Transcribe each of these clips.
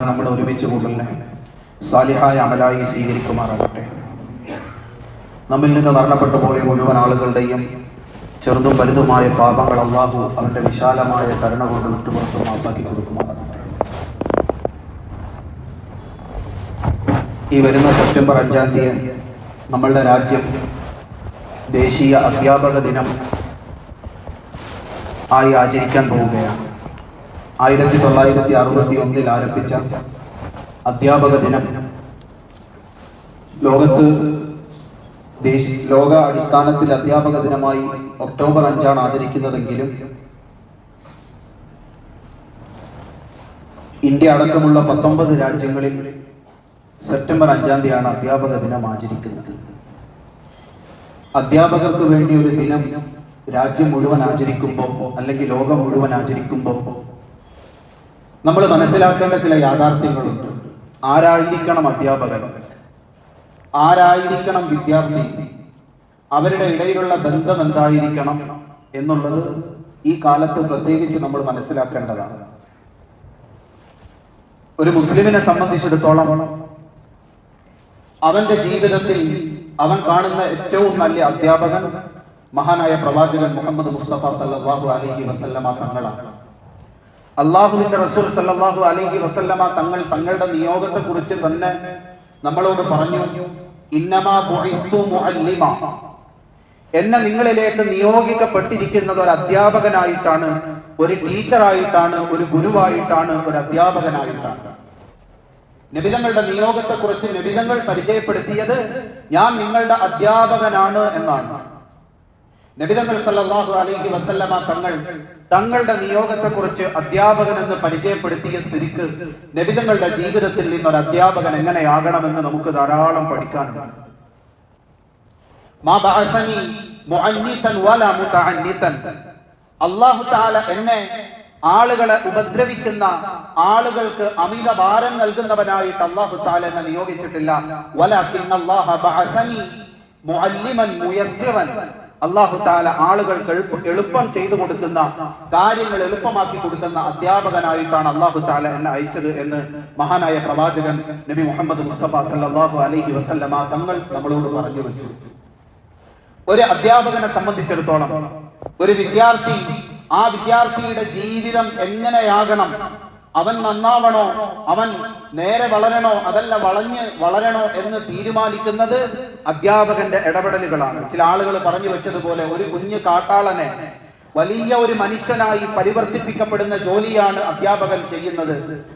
നമ്മൾ ഒരുമിച്ച് കൂടലിനെ സാലിഹായ അമലായി സ്വീകരിക്കുമാറാകട്ടെ. നമ്മിൽ നിന്ന് മരണപ്പെട്ടു പോയ മുഴുവൻ ആളുകളുടെയും ചെറുതും വലുതുമായ പാപങ്ങൾ അല്ലാഹു അവന്റെ വിശാലമായ കരുണ കൊണ്ട് വിട്ടുപുറത്ത് മാപ്പാക്കി കൊടുക്കുമാറാകട്ടെ. ഈ വരുന്ന സെപ്റ്റംബർ 5 തീയതി നമ്മളുടെ രാജ്യം ദേശീയ അധ്യാപക ദിനം ആയി ആചരിക്കാൻ പോവുകയാണ്. 1961 ആരംഭിച്ച അധ്യാപക ദിനം ലോകത്ത് ലോക അടിസ്ഥാനത്തിൽ അധ്യാപക ദിനമായി ഒക്ടോബർ 5 ആചരിക്കുന്നതെങ്കിലും ഇന്ത്യ അടക്കമുള്ള 19 രാജ്യങ്ങളിൽ സെപ്റ്റംബർ 5 അധ്യാപക ദിനം ആചരിക്കുന്നത്. അധ്യാപകർക്ക് വേണ്ടി ഒരു ദിനം രാജ്യം മുഴുവൻ ആചരിക്കുമ്പോൾ അല്ലെങ്കിൽ ലോകം മുഴുവൻ ആചരിക്കുമ്പോൾ നമ്മൾ മനസ്സിലാക്കേണ്ട ചില യാഥാർത്ഥ്യങ്ങളുണ്ട്. ആരായിരിക്കണം അധ്യാപകൻ, ആരായിരിക്കണം വിദ്യാർത്ഥി, അവരുടെ ഇടയിലുള്ള ബന്ധം എന്തായിരിക്കണം എന്നുള്ളത് ഈ കാലത്ത് പ്രത്യേകിച്ച് നമ്മൾ മനസ്സിലാക്കേണ്ടതാണ്. ഒരു മുസ്ലിമിനെ സംബന്ധിച്ചിടത്തോളം അവന്റെ ജീവിതത്തിൽ അവൻ കാണുന്ന ഏറ്റവും നല്ല അധ്യാപകൻ മഹാനായ പ്രവാചകൻ മുഹമ്മദ് മുസ്തഫ സല്ലല്ലാഹു അലൈഹി വസല്ലമ തങ്ങളാണ്. അള്ളാഹുവിന്റെ റസൂൽ സല്ലല്ലാഹു അലൈഹി വസല്ലമ തങ്ങൾ തങ്ങളുടെ നിയോഗത്തെ കുറിച്ച് തന്നെ നമ്മളോട് പറഞ്ഞു, ഇന്നമാ ബുഇത്തു മുഅല്ലിമ, എന്നെ നിങ്ങളിലേക്ക് നിയോഗിക്കപ്പെട്ടിരിക്കുന്നത് ഒരു അധ്യാപകനായിട്ടാണ്, ഒരു ടീച്ചറായിട്ടാണ്, ഒരു ഗുരുവായിട്ടാണ്, ഒരു അധ്യാപകനായിട്ടാണ്. നബിതങ്ങളുടെ നിയോഗത്തെ കുറിച്ച് നബിതങ്ങൾ പരിചയപ്പെടുത്തിയത് ഞാൻ നിങ്ങളുടെ അധ്യാപകനാണ് എന്നാണ്. നബിതങ്ങൾ സല്ലല്ലാഹു അലൈഹി വസല്ലമ തങ്ങൾ തങ്ങളുടെ നിയോഗത്തെ കുറിച്ച് അധ്യാപകൻ എന്ന് പരിചയപ്പെടുത്തിയ സ്ഥിതിക്ക് നബിതങ്ങളുടെ ജീവിതത്തിൽ നിന്നൊരു അധ്യാപകൻ എങ്ങനെയാകണമെന്ന് നമുക്ക് ധാരാളം പഠിക്കാനുണ്ട്. മാ ബഅസനി മുഅന്നിതൻ വലാ മുതഅന്നിതൻ, അല്ലാഹു തആല എന്നെ ആളുകളെ ഉപദ്രവിക്കുന്ന, ആളുകൾക്ക് അമിത ഭാരം നൽകുന്നവനായിട്ട് അല്ലാഹു തആല എന്നെ നിയോഗിച്ചിട്ടില്ല. വലാകിൻ അല്ലാഹ ബഅസനി മുഅല്ലിമൻ മുയസ്സിറൻ, അല്ലാഹു തആല ആളുകൾക്ക് എളുപ്പം ചെയ്തു കൊടുക്കുന്ന, കാര്യങ്ങൾ എളുപ്പമാക്കി കൊടുക്കുന്ന അധ്യാപകനായിട്ടാണ് അല്ലാഹു തആല എന്നെ അയച്ചത് എന്ന് മഹാനായ പ്രവാചകൻ നബി മുഹമ്മദ് മുസ്തഫ സല്ലല്ലാഹു അലൈഹി വസല്ലമ തങ്ങൾ നമ്മളോട് പറഞ്ഞു വെച്ചു. ഒരു അധ്യാപകനെ സംബന്ധിച്ചിടത്തോളം ഒരു വിദ്യാർത്ഥി, ആ വിദ്യാർത്ഥിയുടെ ജീവിതം എങ്ങനെയാകണം, അവൻ നന്നാവണോ, അവൻ നേരെ വളരണോ, അതല്ല വളഞ്ഞ് വളരണോ എന്ന് തീരുമാനിക്കുന്നത് അധ്യാപകന്റെ ഇടപെടലുകളാണ്. ചില ആളുകൾ പറഞ്ഞു വെച്ചതുപോലെ ഒരു കുഞ്ഞു കാട്ടാളനെ വലിയ ഒരു മനുഷ്യനായി പരിവർത്തിപ്പിക്കപ്പെടുന്ന ജോലിയാണ് അധ്യാപകൻ ചെയ്യുന്നത്.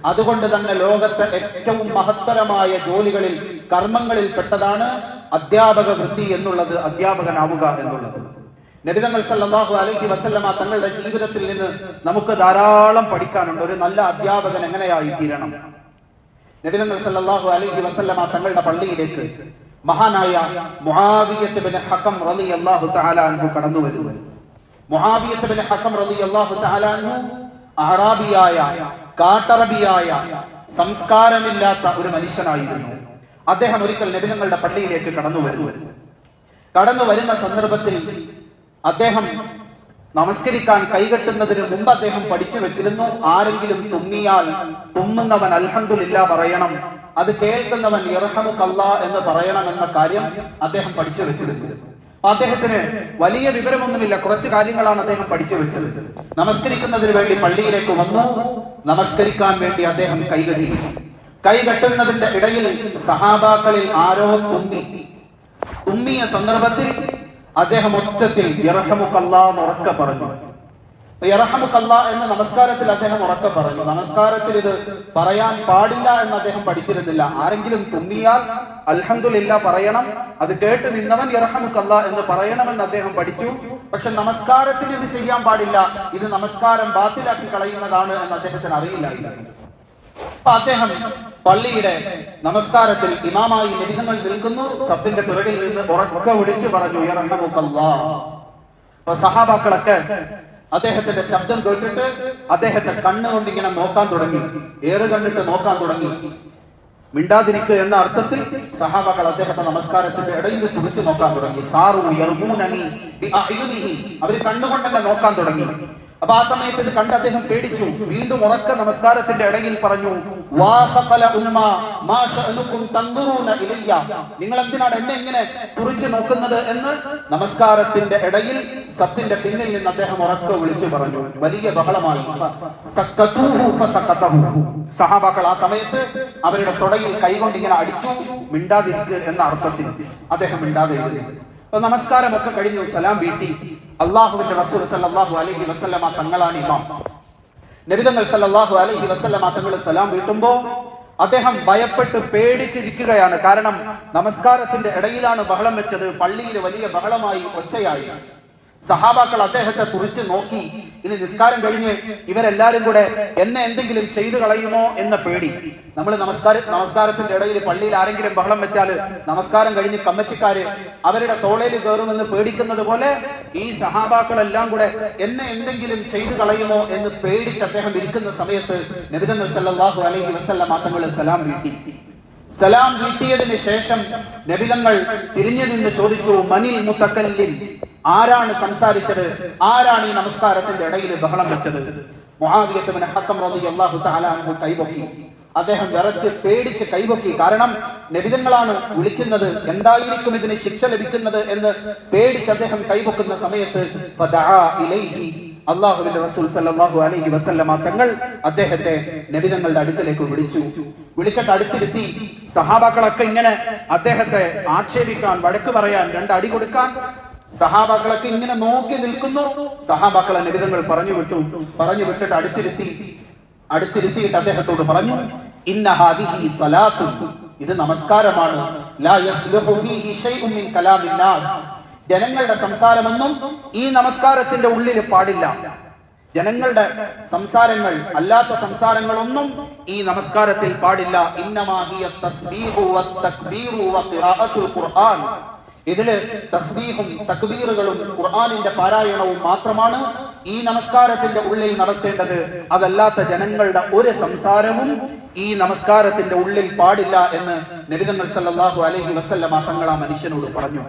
അതുകൊണ്ട് തന്നെ ലോകത്തെ ഏറ്റവും മഹത്തരമായ ജോലികളിൽ, കർമ്മങ്ങളിൽ പെട്ടതാണ് അധ്യാപക വൃത്തി എന്നുള്ളത്, അധ്യാപകനാവുക എന്നുള്ളത്. നബിതങ്ങൾ സല്ലല്ലാഹു അലൈഹി വസല്ലമ തങ്ങളുടെ ജീവിതത്തിൽ നിന്ന് നമുക്ക് ധാരാളം പഠിക്കാനുണ്ട്. ഒരു നല്ല അധ്യാപകൻ എങ്ങനെയായി തീരണം. നബിതങ്ങൾ സല്ലല്ലാഹു അലൈഹി വസല്ലമ തങ്ങളുടെ പള്ളിയിലേക്ക് മഹാനായ മുആവിയത്ത് ഇബ്നു ഹകം റളിയല്ലാഹു തആല അൻഹു കടന്നു വരുന്നു. മുആവിയത്ത് ഇബ്നു ഹകം റളിയല്ലാഹു തആല അൻഹു അറബിയായ, കാട്ടറബിയായ, സംസ്കാരമില്ലാത്ത ഒരു മനുഷ്യനായിരുന്നു. അദ്ദേഹം ഒരിക്കൽ നബിതങ്ങളുടെ പള്ളിയിലേക്ക് കടന്നു വരുന്ന സന്ദർഭത്തിൽ അദ്ദേഹം നമസ്കരിക്കാൻ കൈകെട്ടുന്നതിന് മുമ്പ് അദ്ദേഹം പഠിച്ചു വെച്ചിരുന്നു, ആരെങ്കിലും തുമ്മിയാൽ തുമ്മുന്നവൻ അൽഹംദുലില്ലാ പറയണം, അത് കേൾക്കുന്നവൻ യർഹമുകല്ലാ എന്ന് പറയണം എന്ന കാര്യം അദ്ദേഹം പഠിച്ചു വെച്ചിരുന്നു. അദ്ദേഹത്തിന് വലിയ വിവരമൊന്നുമില്ല, കുറച്ച് കാര്യങ്ങളാണ് അദ്ദേഹം പഠിച്ചു വെച്ചത്. നമസ്കരിക്കുന്നതിന് വേണ്ടി പള്ളിയിലേക്ക് വന്നു. നമസ്കരിക്കാൻ വേണ്ടി അദ്ദേഹം കൈകെട്ടുന്നതിന്റെ ഇടയിൽ സഹാബാക്കളിൽ ആരോ തുമ്മിയ സന്ദർഭത്തിൽ അദ്ദേഹം ഉച്ചത്തിൽ യർഹമുകല്ലാ എന്ന് ഉറക്കെ പറഞ്ഞു. യർഹമുകല്ലാ എന്ന നമസ്കാരത്തിൽ അദ്ദേഹം ഉറക്കെ പറഞ്ഞു. നമസ്കാരത്തിൽ ഇത് പറയാൻ പാടില്ല എന്ന് അദ്ദേഹം പഠിച്ചിരുന്നില്ല. ആരെങ്കിലും തുമ്മിയാൽ അൽഹംദുലില്ലാ പറയണം, അത് കേട്ട് നിന്നവൻ യർഹമുകല്ലാ എന്ന് പറയണമെന്ന് അദ്ദേഹം പഠിച്ചു. പക്ഷെ നമസ്കാരത്തിൽ ഇത് ചെയ്യാൻ പാടില്ല, ഇത് നമസ്കാരം ബാത്തിലാക്കി കളയുന്നതാണ് എന്ന് അദ്ദേഹത്തിന് അറിയില്ലായിരുന്നു. അദ്ദേഹം പള്ളിയുടെ നമസ്കാരത്തിൽ ഇമാമായി നബിതങ്ങൾ നിൽക്കുന്നു. സബ്ബിന്റെ പിറകിൽ നിന്ന് ഉറക്കെ വിളിച്ചു പറഞ്ഞു യർഹമുകല്ലാ. അപ്പൊ സഹാബാക്കളൊക്കെ അദ്ദേഹത്തിന്റെ ശബ്ദം കേട്ടിട്ട് അദ്ദേഹത്തെ കണ്ണുകൊണ്ട് ഇങ്ങനെ നോക്കാൻ തുടങ്ങി, ഏറ് കണ്ടിട്ട് നോക്കാൻ തുടങ്ങി. മിണ്ടാതിരിക്കുക എന്ന അർത്ഥത്തിൽ സഹാബാക്കൾ അദ്ദേഹത്തെ നമസ്കാരത്തിന്റെ ഇടയിൽ തുറിച്ചു നോക്കാൻ തുടങ്ങി. സാറു യർമൂനനി ബിഅഅ്യുനിഹി, അവർ കണ്ണുകൊണ്ട് തന്നെ നോക്കാൻ തുടങ്ങി. അപ്പൊ ആ സമയത്ത് ഇത് കണ്ട് അദ്ദേഹം പേടിച്ചു. വീണ്ടും ഉറക്ക നമസ്കാരത്തിന്റെ ഇടയിൽ പറഞ്ഞു, നിങ്ങൾ എന്തിനാണ് എന്നെ ഇങ്ങനെ കുറിച്ചു നോക്കുന്നത് എന്ന് നമസ്കാരത്തിന്റെ ഇടയിൽ സത്തിന്റെ പിന്നിൽ നിന്ന് അദ്ദേഹം ഉറക്ക വിളിച്ചു പറഞ്ഞു. വലിയ ബഹളമായി. സഹാബാക്കൾ ആ സമയത്ത് അവരുടെ തുടയിൽ കൈകൊണ്ട് ഇങ്ങനെ അടിച്ചു. മിണ്ടാതിരിക്കുക എന്ന അർത്ഥത്തിൽ അദ്ദേഹം മിണ്ടാതെ ഇരുന്നു. നമസ്കാരമൊക്കെ കഴിഞ്ഞു, സലാം വീട്ടി. അള്ളാഹുവിന്റെ റസൂൽ സല്ലല്ലാഹു അലൈഹി വസല്ലമ തങ്ങളാണ് ഇമാം. നബി തങ്ങൾ സല്ലല്ലാഹു അലൈഹി വസല്ലമ തങ്ങൾ സലാം വീട്ടുമ്പോ അദ്ദേഹം ഭയപ്പെട്ട് പേടിച്ചിരിക്കുകയാണ്. കാരണം നമസ്കാരത്തിന്റെ ഇടയിലാണ് ബഹളം വെച്ചത്. പള്ളിയിൽ വലിയ ബഹളമായി, ഒച്ചയായി. സഹാബാക്കൾ അദ്ദേഹത്തെ കുറിച്ച് നോക്കി. ഇനി നിസ്കാരം കഴിഞ്ഞ് ഇവരെല്ലാരും കൂടെ എന്നെ എന്തെങ്കിലും ചെയ്തു കളയുമോ എന്ന പേടി. നമ്മൾ നമസ്കാരത്തിന്റെ ഇടയിൽ പള്ളിയിൽ ആരെങ്കിലും ബഹളം വെച്ചാൽ നമസ്കാരം കഴിഞ്ഞ് കമ്മിറ്റിക്കാര് അവരുടെ തോളയിൽ കയറുമെന്ന് പേടിക്കുന്നത് പോലെ ഈ സഹാബാക്കളെല്ലാം കൂടെ എന്നെ എന്തെങ്കിലും ചെയ്തു കളയുമോ എന്ന് പേടിച്ച് അദ്ദേഹം ഇരിക്കുന്ന സമയത്ത് നബി തങ്ങൾ സല്ലല്ലാഹു അലൈഹി വസല്ലമ തങ്ങൾ സലാം വീട്ടി. സലാം വീട്ടിയതിന് ശേഷം നബി തങ്ങൾ തിരിഞ്ഞു നിന്ന് ചോദിച്ചു, മനിൽ മുതക്കല്ലിം, ആരാണ് സംസാരിച്ചത്? ആരാണ് ഈ നമസ്കാരത്തിന്റെ ഇടയിൽ ബഹളം വെച്ചത്? മുആവിയ്യ ഇബ്നു ഹക്കം റളിയല്ലാഹു തആല അൻഹു കൈപൊക്കി. അദ്ദേഹം വിറച്ച് പേടിച്ച് കൈപൊക്കി. കാരണം നബിതങ്ങളാണ് വിളിക്കുന്നത്, എന്തായിരിക്കും ഇതിന് ശിക്ഷ ലഭിക്കുന്നത് എന്ന് പേടിച്ച് അദ്ദേഹം കൈപൊക്കുന്ന സമയത്ത് അള്ളാഹുവിന്റെ റസൂൽ സല്ലല്ലാഹു അലൈഹി വസല്ലമ തങ്ങൾ അദ്ദേഹത്തെ നബിതങ്ങളുടെ അടുക്കലേക്ക് വിളിച്ചിട്ട് അടുത്തിരുത്തി. സഹാബാക്കളൊക്കെ ഇങ്ങനെ അദ്ദേഹത്തെ ആക്ഷേപിക്കാൻ, വഴക്ക് പറയാൻ, രണ്ടടി കൊടുക്കാൻ സഹാബാക്കളൊക്കെ ഇങ്ങനെ നോക്കി നിൽക്കുന്നു. സഹാബാക്കളെ നബിതങ്ങൾ പറഞ്ഞു വിട്ടിട്ട് അടുത്തിരുത്തിയിട്ട് അദ്ദേഹത്തോട് പറഞ്ഞു, ഇന്ന ഹാദിഹി സലാത്തു, ഇത് നമസ്കാരമാണ്. ലാ യസ്ലുഹു ഫീഹി ശൈഉൻ മിൻ കലാമിൻ നാസ്, ജനങ്ങളുടെ സംസാരമൊന്നും ഈ നമസ്കാരത്തിന്റെ ഉള്ളിൽ പാടില്ല. ജനങ്ങളുടെ സംസാരങ്ങൾ, അല്ലാത്ത സംസാരങ്ങളൊന്നും ഈ നമസ്കാരത്തിൽ പാടില്ല. ഇന്നമാ ഹിയ തസ്ബീഹു വത്തക്ബീറു വഖിറാഅത്തുൽ ഖുർആൻ, ഇതില് തസ്ബീഹും തക്ബീറുകളും ഖുർആനിന്റെ പാരായണവും മാത്രമാണ് ഈ നമസ്കാരത്തിന്റെ ഉള്ളിൽ നടത്തേണ്ടത്. അതല്ലാത്ത ജനങ്ങളുടെ ഒരു സംസാരവും ഈ നമസ്കാരത്തിന്റെ ഉള്ളിൽ പാടില്ല എന്ന് നബി തങ്ങൾ സല്ലല്ലാഹു അലൈഹി വസല്ലമ തങ്ങൾ ആ മനുഷ്യനോട് പറഞ്ഞു.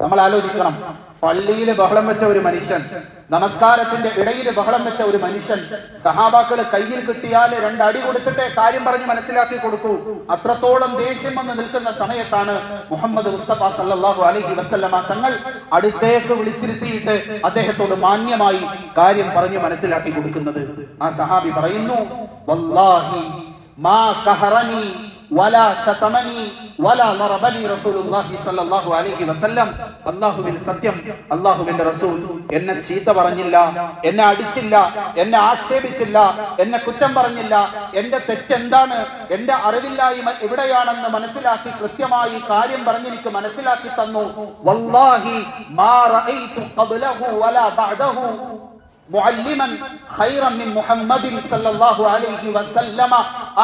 നമ്മൾ ആലോചിക്കണം, പള്ളിയിൽ ബഹളം വെച്ച ഒരു മനുഷ്യൻ, നമസ്കാരത്തിന്റെ ഇടയിൽ ബഹളം വെച്ച ഒരു മനുഷ്യൻ, സഹാബാക്കള് കയ്യിൽ കിട്ടിയാൽ രണ്ടടി കൊടുത്തിട്ട് കാര്യം പറഞ്ഞ് മനസ്സിലാക്കി കൊടുക്കൂ. അത്രത്തോളം ദേഷ്യം വന്ന് നിൽക്കുന്ന സമയത്താണ് മുഹമ്മദ് മുസ്തഫ സല്ലല്ലാഹു അലൈഹി വസല്ലമ തങ്ങൾ അടുത്തേക്ക് വിളിച്ചിരുത്തിയിട്ട് അദ്ദേഹത്തോട് മാന്യമായി കാര്യം പറഞ്ഞ് മനസ്സിലാക്കി കൊടുക്കുന്നത്. ആ സഹാബി പറയുന്നു, വല്ലാഹി മാ കഹറനി വലാ ശതമനി വലാ ലറബനി റസൂലുള്ളാഹി സ്വല്ലല്ലാഹു അലൈഹി വസല്ലം, അല്ലാഹുവിൽ സത്യം, അല്ലാഹുവിന്റെ റസൂൽ എന്നെ ചീത്ത പറഞ്ഞില്ല, എന്നെ അടിച്ചില്ല, എന്നെ ആക്ഷേപിച്ചില്ല, എന്നെ കുറ്റം പറഞ്ഞില്ല. എന്റെ തെറ്റെന്താണ്, എന്റെ അറിവില്ലായ്മ എവിടെയാണെന്ന് മനസ്സിലാക്കി കൃത്യമായി കാര്യം പറഞ്ഞെനിക്ക് മനസ്സിലാക്കി തന്നു. വല്ലാഹി മാ റഅയ്തു ഖബ്ലഹു വലാ ബഅദഹു മുഅല്ലിമൻ ഖൈറൻ മിൻ മുഹമ്മദിൻ സല്ലല്ലാഹു അലൈഹി വസല്ലമ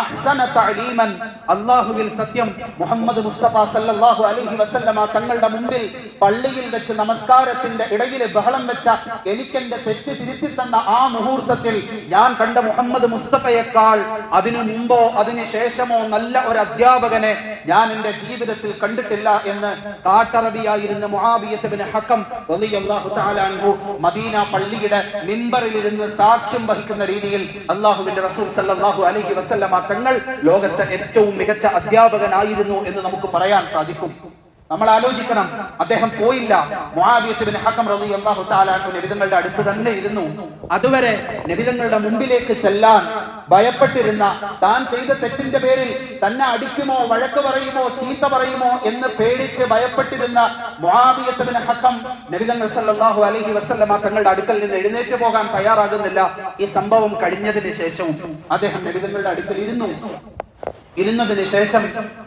അഹ്സന തഅലീമൻ, അല്ലാഹുവിൽ സത്യം, മുഹമ്മദ് മുസ്തഫ സല്ലല്ലാഹു അലൈഹി വസല്ലമ തങ്ങളുടെ മുമ്പിൽ പള്ളിയിൽ വെച്ച് നമസ്കാരത്തിന്റെ ഇടയിൽ ബഹളം വെച്ച എനിക്കെന്റെ തെറ്റ് തിരുത്തി തന്ന ആ മുഹൂർത്തത്തിൽ ഞാൻ കണ്ട മുഹമ്മദ് മുസ്തഫയേക്കാൾ അതിനു മുമ്പോ അതിനു ശേഷമോ നല്ല ഒരു അധ്യാപകനെ ഞാൻ എന്റെ ജീവിതത്തിൽ കണ്ടിട്ടില്ല എന്ന് കാട്ടറബിയായിരുന്ന മുആവിയ്യ ഇബ്നു ഹക്കം റളിയല്ലാഹു തആല അൻഹു മദീന പള്ളിയുടെ മിമ്പറിൽ ഇരുന്ന് സാക്ഷ്യം വഹിക്കുന്ന രീതിയിൽ അല്ലാഹുവിന്റെ റസൂൽ സല്ലല്ലാഹു അലൈഹി വസല്ലമ തങ്ങൾ ലോകത്തെ ഏറ്റവും മികച്ച അധ്യാപകനായിരുന്നു എന്ന് നമുക്ക് പറയാൻ സാധിക്കും. നമ്മൾ ആലോചിക്കണം, അദ്ദേഹം പോയില്ല. മുആവിയ്യ ഇബ്നു ഹക്കം റളിയല്ലാഹു തആല അൻഹു നബിതങ്ങളുടെ അടുത്ത് തന്നെ ഇരുന്നു. അതുവരെ നബിതങ്ങളുടെ മുമ്പിലേക്ക് ചെല്ലാൻ ഭയപ്പെട്ടിരുന്ന, താൻ ചെയ്ത തെറ്റിന്റെ പേരിൽ തന്നെ അടിക്കുമോ, വഴക്ക് പറയുമോ, ചീത്ത പറയുമോ എന്ന് പേടിച്ച് ഭയപ്പെട്ടിരുന്ന മുആവിയ്യ ഇബ്നു ഹക്കം നബിതങ്ങൾ സല്ലല്ലാഹു അലൈഹി വസല്ലമ തങ്ങളുടെ അടുക്കൽ നിന്ന് എഴുന്നേറ്റ് പോകാൻ തയ്യാറാകുന്നില്ല. ഈ സംഭവം കഴിഞ്ഞതിന് ശേഷവും അദ്ദേഹം നബിതങ്ങളുടെ അടുക്കൽ ഇരുന്നതിന് ശേഷം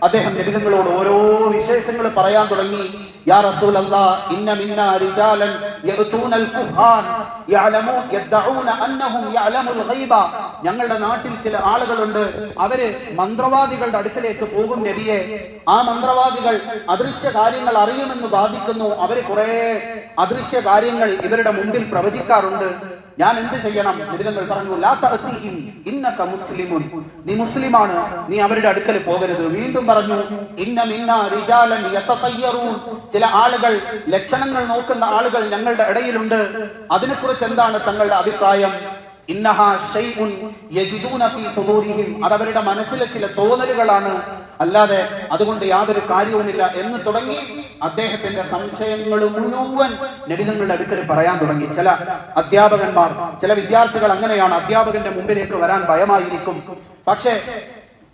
അദ്ദേഹം നബിതങ്ങളോട് ഓരോ വിശേഷങ്ങൾ പറയാൻ തുടങ്ങി. യാ റസൂലല്ലാഹ്, ഇന്ന മിന്നാ റിജാലൻ യഅതൂനൽ ഖുർആൻ യദ്ദഊന അന്നഹും യഅലമുൽ ഗൈബ, ഞങ്ങളുടെ നാട്ടിൽ ചില ആളുകളുണ്ട്, അവര് മന്ത്രവാദികളുടെ അടുക്കലേക്ക് പോകും നബിയെ. ആ മന്ത്രവാദികൾ അദൃശ്യ കാര്യങ്ങൾ അറിയുമെന്ന് വാദിക്കുന്നു. അവര് കുറെ അദൃശ്യ കാര്യങ്ങൾ ഇവരുടെ മുമ്പിൽ പ്രവചിക്കാറുണ്ട്. ഞാൻ എന്ത് ചെയ്യണം? നബിതങ്ങൾ പറഞ്ഞു, ലാ തഅതീഹിം ഇന്നക മുസ്ലിമുൻ, നീ മുസ്ലിമാണ്, നീ അവരുടെ അടുക്കൽ പോകരുത്. വീണ്ടും പറഞ്ഞു, ഇന്ന മിന്നാ റിജാലൻ യതതയ്യറൂൻ, ചില ആളുകൾ, ലക്ഷണങ്ങൾ നോക്കുന്ന ആളുകൾ ഞങ്ങൾ തങ്ങളുടെ ഇടയിലുണ്ട്. അതിനെക്കുറിച്ച് എന്താണ് തങ്ങളുടെ അഭിപ്രായം? ഇന്നഹാ ശൈഉൻ യജിദൂന ഫീ സുദൂരിഹിം, അതവരുടെ മനസ്സിലെ ചില തോന്നലുകളാണ്, അല്ലാതെ അതുകൊണ്ട് യാതൊരു കാര്യവുമില്ല എന്ന് തുടങ്ങി അദ്ദേഹത്തിന്റെ സംശയങ്ങൾ മുഴുവൻ നബി തങ്ങളുടെ അടുക്കൽ പറയാൻ തുടങ്ങി. ചില അധ്യാപകന്മാർ, ചില വിദ്യാർത്ഥികൾ അങ്ങനെയാണ്, അധ്യാപകന്റെ മുമ്പിലേക്ക് വരാൻ ഭയമായിരിക്കും. പക്ഷേ